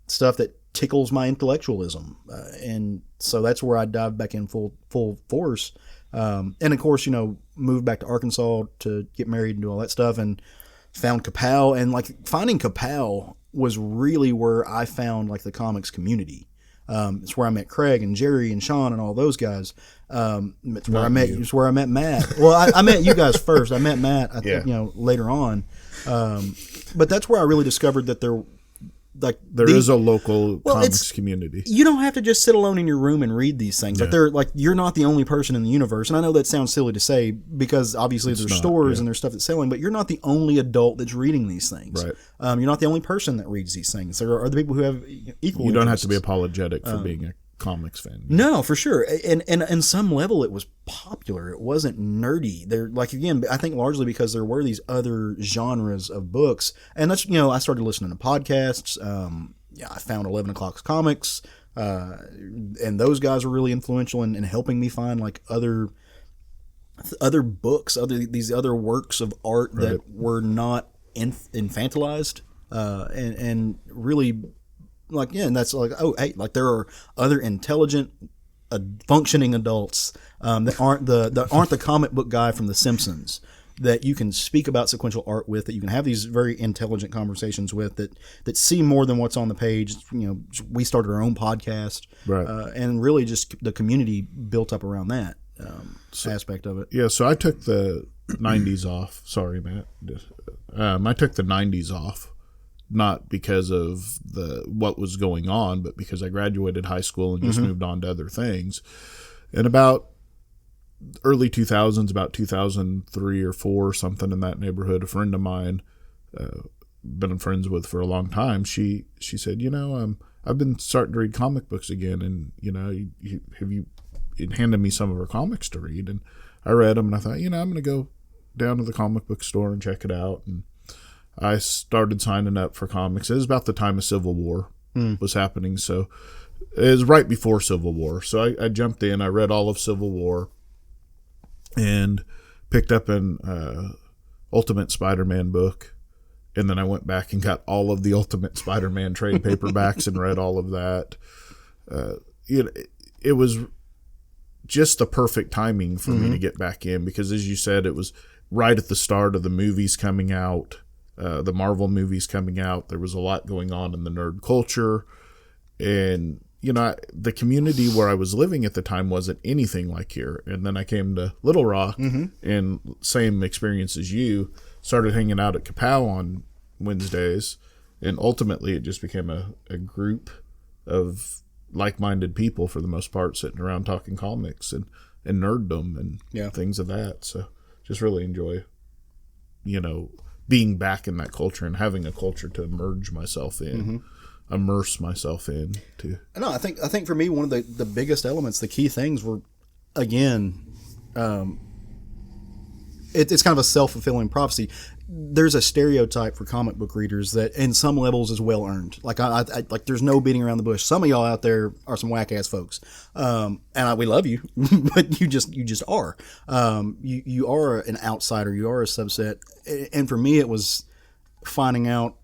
stuff that tickles my intellectualism, and so that's where I dive back in full force. And of course, moved back to Arkansas to get married and do all that stuff, and found Kapow. And like finding Kapow was really where I found like the comics community. It's where I met Craig and Jerry and Sean and all those guys. It's where I met Matt. Well, I met you guys first. I met Matt, I think, later on. But that's where I really discovered that there is a local comics community. You don't have to just sit alone in your room and read these things. Like you're not the only person in the universe. And I know that sounds silly to say because obviously there's stores and there's stuff that's selling, but you're not the only adult that's reading these things. Right. You're not the only person that reads these things. There are other people who have equal. You don't have to be apologetic for being a comics fan. No, for sure. And in some level it was popular. It wasn't nerdy. There, like, again, I think largely because there were these other genres of books. And that's, I started listening to podcasts. I found 11 O'Clock's Comics. And those guys were really influential in helping me find like other books, these other works of art that were not infantilized, and really like, and that's like, oh, hey, like there are other intelligent, functioning adults that aren't the comic book guy from The Simpsons that you can speak about sequential art with, that you can have these very intelligent conversations with, that see more than what's on the page. We started our own podcast, right, and really just the community built up around that. aspect of it. Yeah, so I took the 90s off. Sorry, Matt. I took the 90s off, not because of what was going on, but because I graduated high school and just moved on to other things. And about early 2000s, about 2003 or 4, something in that neighborhood, a friend of mine, been friends with for a long time, she said, I've been starting to read comic books again, and you handed me some of her comics to read, and I read them, and I thought, I'm going to go down to the comic book store and check it out. And I started signing up for comics. It was about the time of Civil War was happening, so it was right before Civil War. So I jumped in, I read all of Civil War, and picked up an Ultimate Spider-Man book. And then I went back and got all of the Ultimate Spider-Man trade paperbacks and read all of that. It was just the perfect timing for me to get back in, because, as you said, it was right at the start of the movies coming out, the Marvel movies coming out. There was a lot going on in the nerd culture. And, the community where I was living at the time wasn't anything like here. And then I came to Little Rock, and same experience as you, started hanging out at Kapow on Wednesdays, and ultimately it just became a group of like-minded people, for the most part, sitting around talking comics and nerddom and things of that. So just really enjoy, being back in that culture and having a culture to immerse myself in. No, I think for me, one of the biggest elements, the key things were, again, it's kind of a self-fulfilling prophecy. There's a stereotype for comic book readers that, in some levels, is well earned. Like I there's no beating around the bush. Some of y'all out there are some whack ass folks, and we love you, but you just are. You are an outsider. You are a subset. And for me, it was finding out.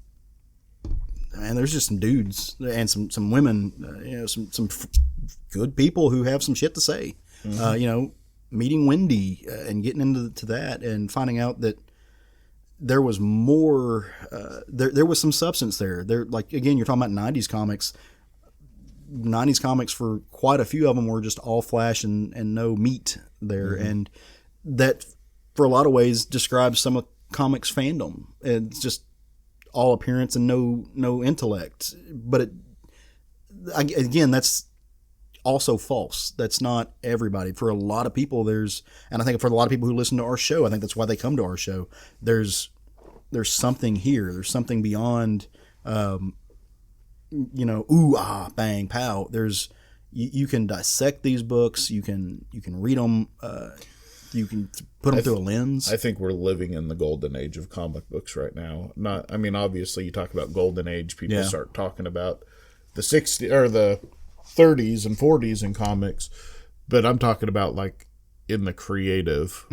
And there's just some dudes and some women, some good people who have some shit to say. Meeting Wendy and getting into that and finding out that there was more. There was some substance there. Like, again, you're talking about 90s comics. 90s comics, for quite a few of them, were just all flash and no meat there, and that, for a lot of ways, describes some of comics fandom. It's just all appearance and no intellect. But again, that's also false. That's not everybody. For a lot of people, and I think for a lot of people who listen to our show, I think that's why they come to our show. There's something here. There's something beyond, ooh, ah, bang, pow. You can dissect these books. You can read them. You can put them through a lens. I think we're living in the golden age of comic books right now. Obviously, you talk about golden age, people start talking about the 60s or the 30s and 40s in comics, but I'm talking about like in the creative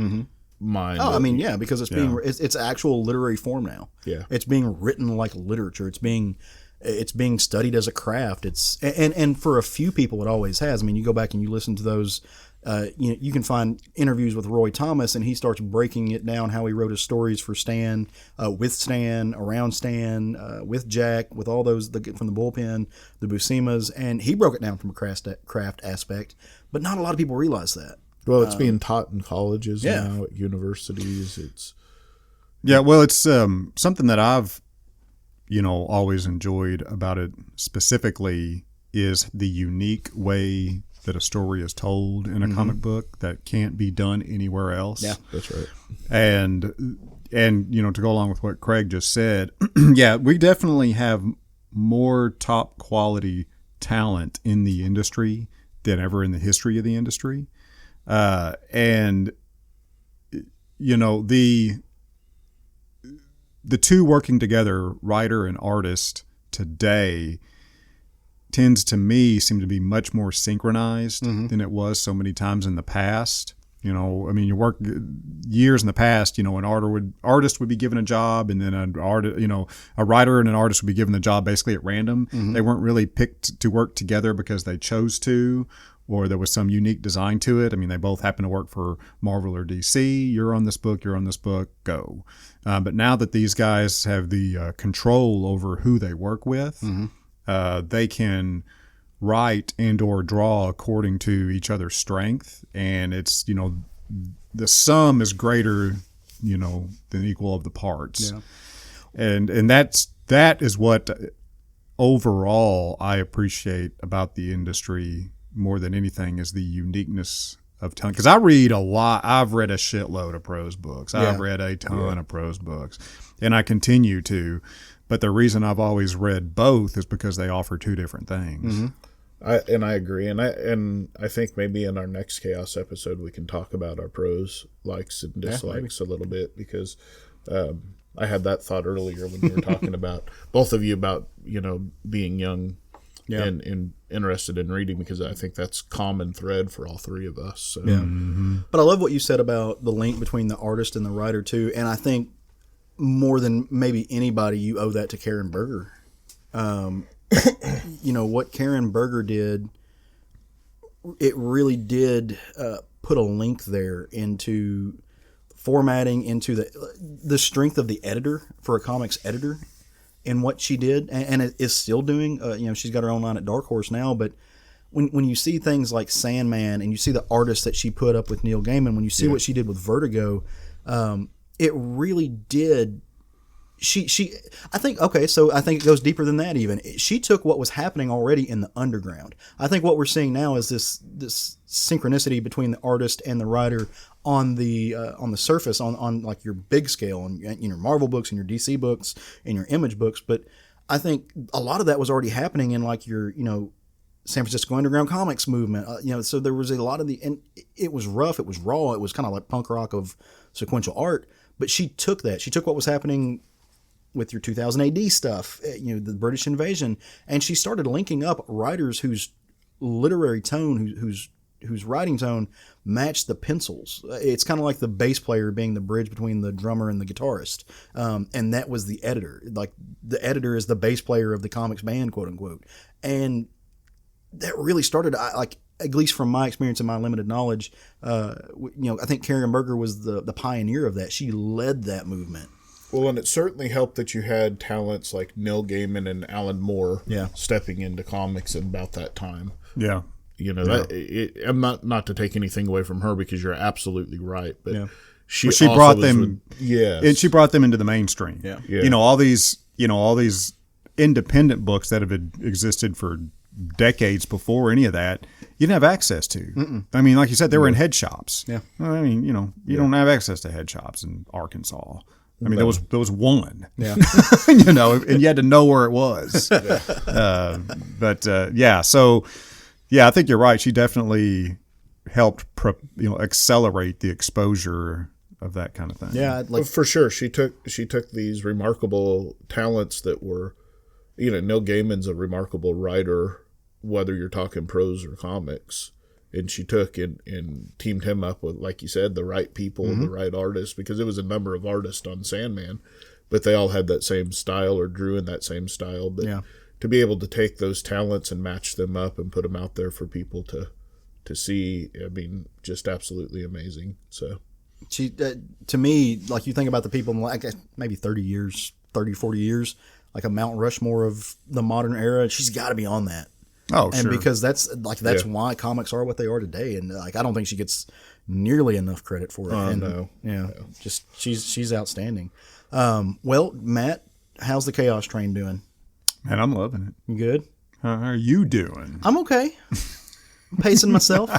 mind. Oh, because it's actual literary form now. Yeah, it's being written like literature. It's being studied as a craft. And for a few people, it always has. You go back and you listen to those. You can find interviews with Roy Thomas, and he starts breaking it down, how he wrote his stories for Stan, with Stan, around Stan, with Jack, with all those from the bullpen, the Buscemas, and he broke it down from a craft aspect. But not a lot of people realize that. Well, it's being taught in colleges now, at universities. It's something that I've always enjoyed about it specifically is the unique way that a story is told in a comic book that can't be done anywhere else. Yeah, that's right. And to go along with what Craig just said, we definitely have more top quality talent in the industry than ever in the history of the industry. The two working together, writer and artist, today tends to me seem to be much more synchronized than it was so many times in the past. You work years in the past, an artist would be given a job, and then a writer and an artist would be given the job basically at random. They weren't really picked to work together because they chose to, or there was some unique design to it. They both happen to work for Marvel or DC. You're on this book, go. But now that these guys have the control over who they work with, they can write and or draw according to each other's strength, and it's, the sum is greater, than equal of the parts. Yeah. And that is what overall I appreciate about the industry more than anything, is the uniqueness of telling. Because I read a lot. I've read a shitload of prose books. Yeah. I've read a ton of prose books, and I continue to. But the reason I've always read both is because they offer two different things. Mm-hmm. I agree, and I think maybe in our next Chaos episode we can talk about our prose likes and dislikes a little bit, because I had that thought earlier when you were talking about both of you about being young and interested in reading, because I think that's common thread for all three of us. So. Yeah, but I love what you said about the link between the artist and the writer too, and I think more than maybe anybody, you owe that to Karen Berger. What Karen Berger did, it really did put a link there into formatting, into the strength of the editor for a comics editor, and what she did, and it is still doing. She's got her own line at Dark Horse now, but when you see things like Sandman and you see the artists that she put up with Neil Gaiman, when you see what she did with Vertigo, it really did. I think it goes deeper than that even. She took what was happening already in the underground. I think what we're seeing now is this synchronicity between the artist and the writer on the surface, on like your big scale, and in your Marvel books and your DC books and your Image books. But I think a lot of that was already happening in like your, San Francisco underground comics movement. So there was a lot of and it was rough, it was raw, it was kind of like punk rock of sequential art. But she took that. She took what was happening with your 2000 AD stuff, the British invasion, and she started linking up writers whose literary tone, whose writing tone matched the pencils. It's kind of like the bass player being the bridge between the drummer and the guitarist, and that was the editor. Like the editor is the bass player of the comics band, quote unquote, and that really started. At least from my experience and my limited knowledge, I think Karen Berger was the pioneer of that. She led that movement. Well, and it certainly helped that you had talents like Neil Gaiman and Alan Moore stepping into comics at about that time. Yeah. I'm not to take anything away from her, because you're absolutely right. But she brought them, and she brought them into the mainstream. Yeah. All these independent books that have existed for decades before any of that, you didn't have access to. Mm-mm. I mean, like you said, they were in head shops. Yeah. I mean, you don't have access to head shops in Arkansas. I mean, there was one. Yeah. And you had to know where it was. So I think you're right. She definitely helped accelerate the exposure of that kind of thing. Yeah, for sure. She took these remarkable talents that were, Neil Gaiman's a remarkable writer, whether you're talking prose or comics, and she took and teamed him up with, like you said, the right people, the right artists, because it was a number of artists on Sandman, but they all had that same style or drew in that same style. But to be able to take those talents and match them up and put them out there for people to see, I mean, just absolutely amazing. So she, to me, like you think about the people in like maybe 40 years, like a Mount Rushmore of the modern era, she's got to be on that. Oh, and sure. because that's why comics are what they are today, and like I don't think she gets nearly enough credit for it. No. Just she's outstanding. Well, Matt, how's the Chaos Train doing? Man, I'm loving it. You good? How are you doing? I'm okay. I'm pacing myself.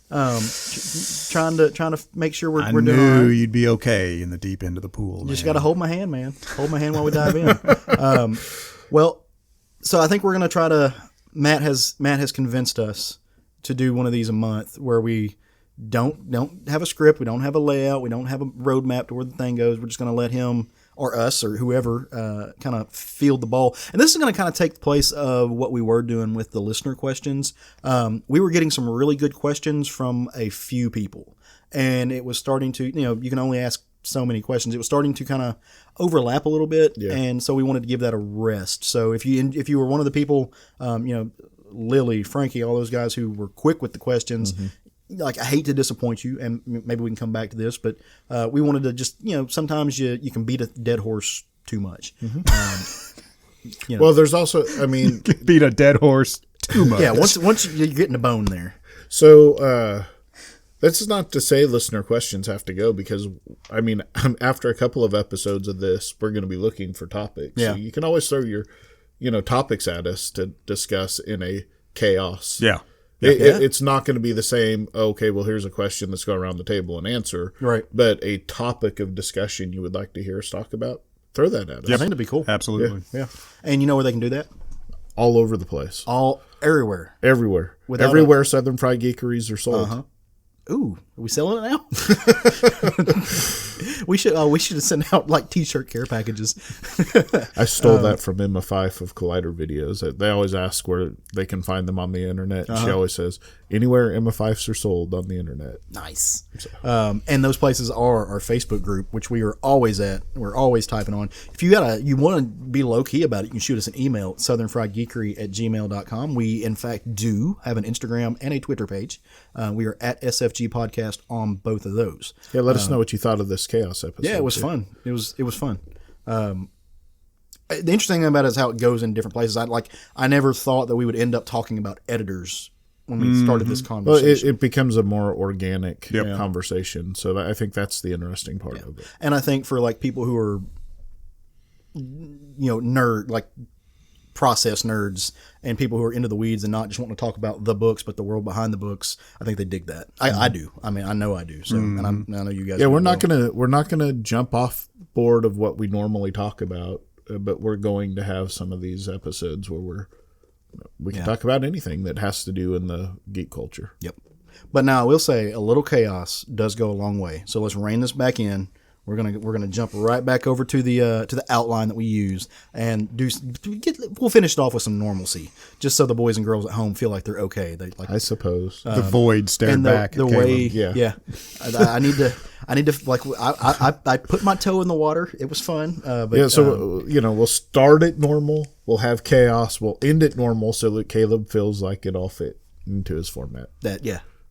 Trying to make sure we're doing all right. You'd be okay in the deep end of the pool. You just got to hold my hand, man. Hold my hand while we dive in. Well, so I think we're gonna try to. Matt has convinced us to do one of these a month where we don't have a script, we don't have a layout, we don't have a roadmap to where the thing goes. We're just going to let him or us or whoever kind of field the ball. And this is going to kind of take the place of what we were doing with the listener questions. We were getting some really good questions from a few people, and it was starting to, you can only ask so many questions. It was starting to kind of overlap a little bit, and so we wanted to give that a rest. So if you were one of the people, Lily, Frankie, all those guys who were quick with the questions, like I hate to disappoint you, and maybe we can come back to this, but we wanted to just, sometimes you can beat a dead horse too much. Well, there's also, I mean, beat a dead horse too much. Yeah, once you're getting a bone there. So, that's not to say listener questions have to go, because, I mean, after a couple of episodes of this, we're going to be looking for topics. Yeah. So you can always throw your, topics at us to discuss in a chaos. Yeah. It's not going to be the same, okay, well, here's a question, let's go around the table and answer. Right. But a topic of discussion you would like to hear us talk about, throw that at us. I think that'd be cool. Absolutely. Yeah. And you know where they can do that? All over the place. Everywhere. Everywhere. Without Everywhere Southern Fried Geekeries are sold. Uh-huh. Ooh, are we selling it now? we should have sent out like T-shirt care packages. I stole that from Emma Fife of Collider Videos. They always ask where they can find them on the internet. She always says, anywhere Emma Fifes are sold on the internet. Nice. And those places are our Facebook group, which we are always at. We're always typing on. If you want to be low key about it, you can shoot us an email, southernfriedgeekery@gmail.com. We in fact do have an Instagram and a Twitter page. We are at SFG Podcast on both of those. Yeah, let us know what you thought of this chaos episode. Yeah, it was fun. It was fun. The interesting thing about it is how it goes in different places. I never thought that we would end up talking about editors when we started this Well, conversation. it becomes a more organic conversation. So I think that's the interesting part of it. And I think for like people who are, process nerds and people who are into the weeds and not just wanting to talk about the books, but the world behind the books, I think they dig that. I do. I mean, I know I do. So, and I know you guys. Yeah, do we're as not well. gonna jump off board of what we normally talk about, but we're going to have some of these episodes where we can talk about anything that has to do in the geek culture. Yep. But now I will say a little chaos does go a long way. So let's rein this back in. We're gonna jump right back over to the outline that we use and we'll finish it off with some normalcy, just so the boys and girls at home feel like they're okay. They like I suppose. The void stared and back. the at way Caleb. I need to like I put my toe in the water. It was fun. But Yeah, so we'll start it normal. We'll have chaos. We'll end it normal so that Caleb feels like it all fit into his format.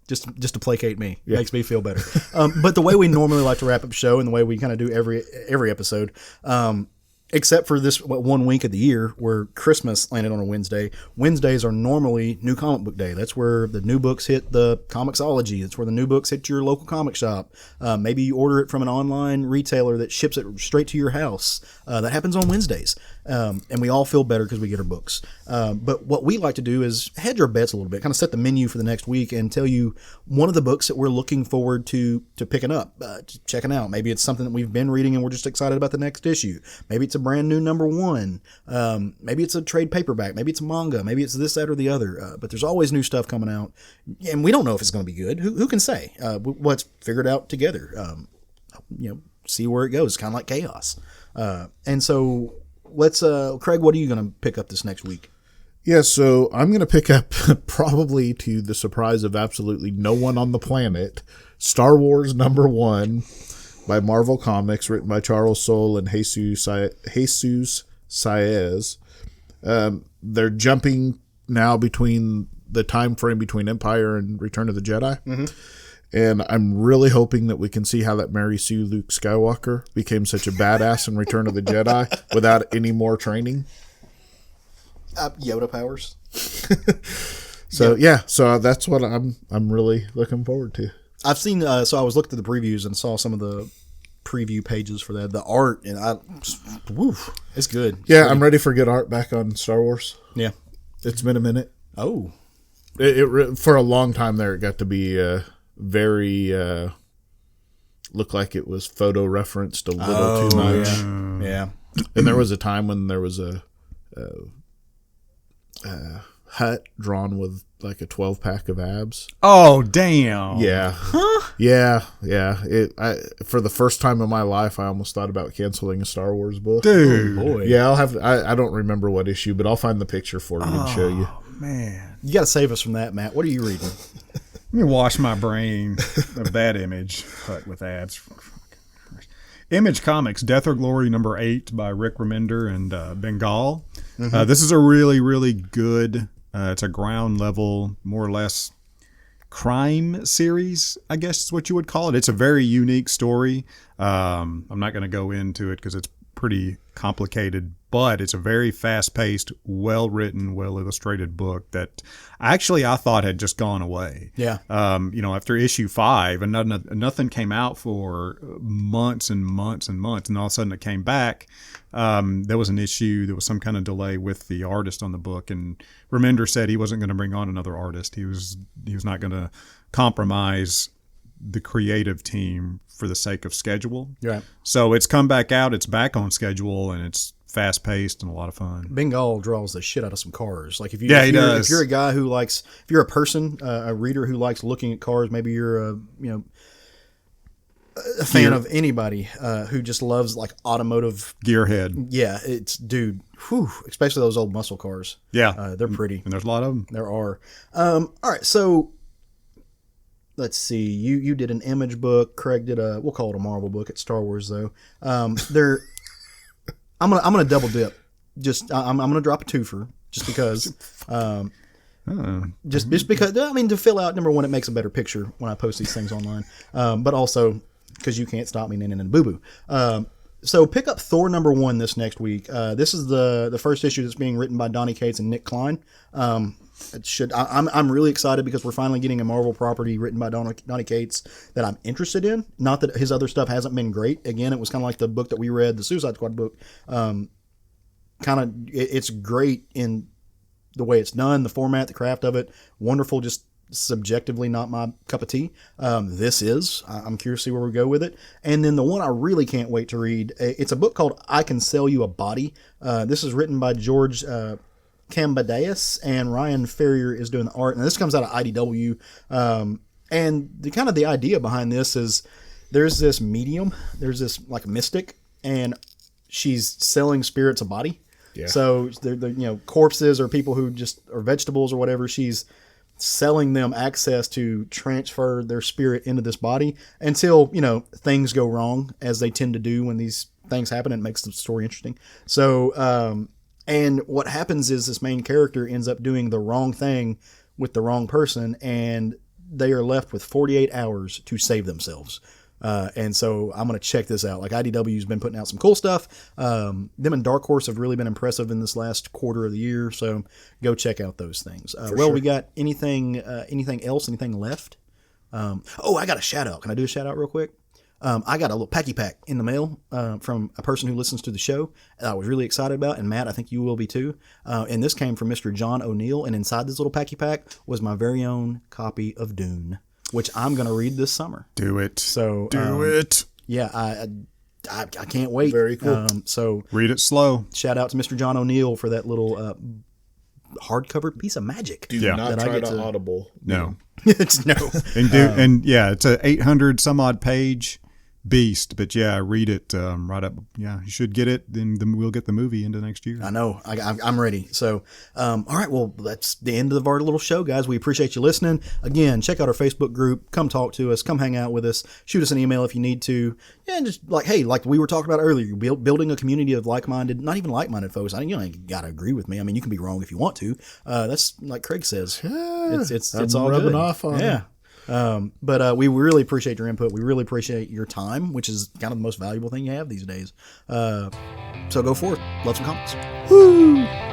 just to placate me. Makes me feel better. But the way we normally like to wrap up a show and the way we kind of do every episode, except for this 1 week of the year where Christmas landed on a Wednesday. Wednesdays are normally New Comic Book Day. That's where the new books hit the Comixology. That's where the new books hit your local comic shop. Maybe you order it from an online retailer that ships it straight to your house. That happens on Wednesdays. And we all feel better because we get our books. But what we like to do is hedge our bets a little bit, kind of set the menu for the next week and tell you one of the books that we're looking forward to picking up, checking out. Maybe it's something that we've been reading and we're just excited about the next issue. Maybe it's a brand new number one. Maybe it's a trade paperback. Maybe it's manga. Maybe it's this, that, or the other. But there's always new stuff coming out. And we don't know if it's going to be good. Who can say? Let's figure it out together. See where it goes. It's kind of like chaos. And so let's, Craig, what are you going to pick up this next week? Yeah, so I'm going to pick up, probably to the surprise of absolutely no one on the planet, Star Wars #1 by Marvel Comics, written by Charles Soule and Jesus Saez. They're jumping now between the time frame between Empire and Return of the Jedi. Mm-hmm. And I'm really hoping that we can see how that Mary Sue Luke Skywalker became such a badass in Return of the Jedi without any more training. Yoda powers. So that's what I'm really looking forward to. I've seen. So I was looking at the previews and saw some of the preview pages for that. The art and it's good. Yeah, I'm ready for good art back on Star Wars. Yeah, it's been a minute. Oh, it for a long time there. It got to be very looked like it was photo referenced a little too much. Yeah. And there was a time when there was a hut drawn with like a 12-pack of abs. Oh, damn. Yeah. Huh? Yeah. For the first time in my life, I almost thought about canceling a Star Wars book. Dude. Oh, boy. Yeah, I don't remember what issue, but I'll find the picture for you and show you. Man. You got to save us from that, Matt. What are you reading? Let me wash my brain of that image. Hut with abs. Image Comics, Death or Glory #8 by Rick Remender and Bengal. Mm-hmm. This is a really, really good, it's a ground level, more or less, crime series, I guess is what you would call it. It's a very unique story. I'm not going to go into it because it's pretty complicated but it's a very fast-paced, well-written, well-illustrated book that actually I thought had just gone away. Yeah. After issue 5, and nothing came out for months and months and months, and all of a sudden it came back. There was an issue. There was some kind of delay with the artist on the book, and Remender said he wasn't going to bring on another artist. He was not going to compromise the creative team for the sake of schedule. Right. So it's come back out. It's back on schedule, and it's fast paced and a lot of fun. Bengal draws the shit out of some cars. Like if he does. If you're a guy who likes, if you're a person, a reader who likes looking at cars, maybe you're a fan of anybody who just loves like automotive gearhead. Yeah, it's especially those old muscle cars. Yeah, they're pretty, and there's a lot of them. There are. All right, so let's see. You did an Image book. Craig did we'll call it a Marvel book. It's Star Wars though. I'm gonna double dip. I'm gonna drop a twofer just because. Just because, I mean, to fill out, number one, it makes a better picture when I post these things online, but also because you can't stop me nanning and boo boo. So pick up Thor #1 this next week. This is the first issue that's being written by Donny Cates and Nick Klein. I'm really excited because we're finally getting a Marvel property written by Donny Cates that I'm interested in. Not that his other stuff hasn't been great. Again, it was kind of like the book that we read, the Suicide Squad book. It's great in the way it's done, the format, the craft of it. Wonderful, just subjectively not my cup of tea. This is. I'm curious to see where we go with it. And then the one I really can't wait to read, it's a book called I Can Sell You a Body. This is written by George Cambadais, and Ryan Ferrier is doing the art. And this comes out of IDW. And the idea behind this is there's this medium, there's this like mystic, and she's selling spirits a body. Yeah. So they're corpses or people who just are vegetables or whatever. She's selling them access to transfer their spirit into this body until things go wrong, as they tend to do when these things happen. And it makes the story interesting. So and what happens is this main character ends up doing the wrong thing with the wrong person, and they are left with 48 hours to save themselves. And so I'm going to check this out. Like IDW's been putting out some cool stuff. Them and Dark Horse have really been impressive in this last quarter of the year. So go check out those things. Sure. We got anything else? Anything left? I got a shout out. Can I do a shout out real quick? I got a little packy pack in the mail from a person who listens to the show that I was really excited about. And Matt, I think you will be too. And this came from Mr. John O'Neill. And inside this little packy pack was my very own copy of Dune, which I'm going to read this summer. Do it. So do it. Yeah, I can't wait. Very cool. So read it slow. Shout out to Mr. John O'Neill for that little hardcover piece of magic. Do not try to Audible. No. It's no. And it's a 800 some odd page beast, but read it right up. Yeah, you should get it. Then we'll get the movie into next year. I know. I'm ready. So, all right. Well, that's the end of our little show, guys. We appreciate you listening. Again, check out our Facebook group. Come talk to us. Come hang out with us. Shoot us an email if you need to. Yeah, and just like we were talking about earlier, building a community of like-minded, not even like-minded folks. You ain't got to agree with me. I mean, you can be wrong if you want to. That's like Craig says. Yeah, it's all rubbing good. Off on it. But we really appreciate your input. We really appreciate your time, which is kind of the most valuable thing you have these days. So go forth. Love some comments. Woo!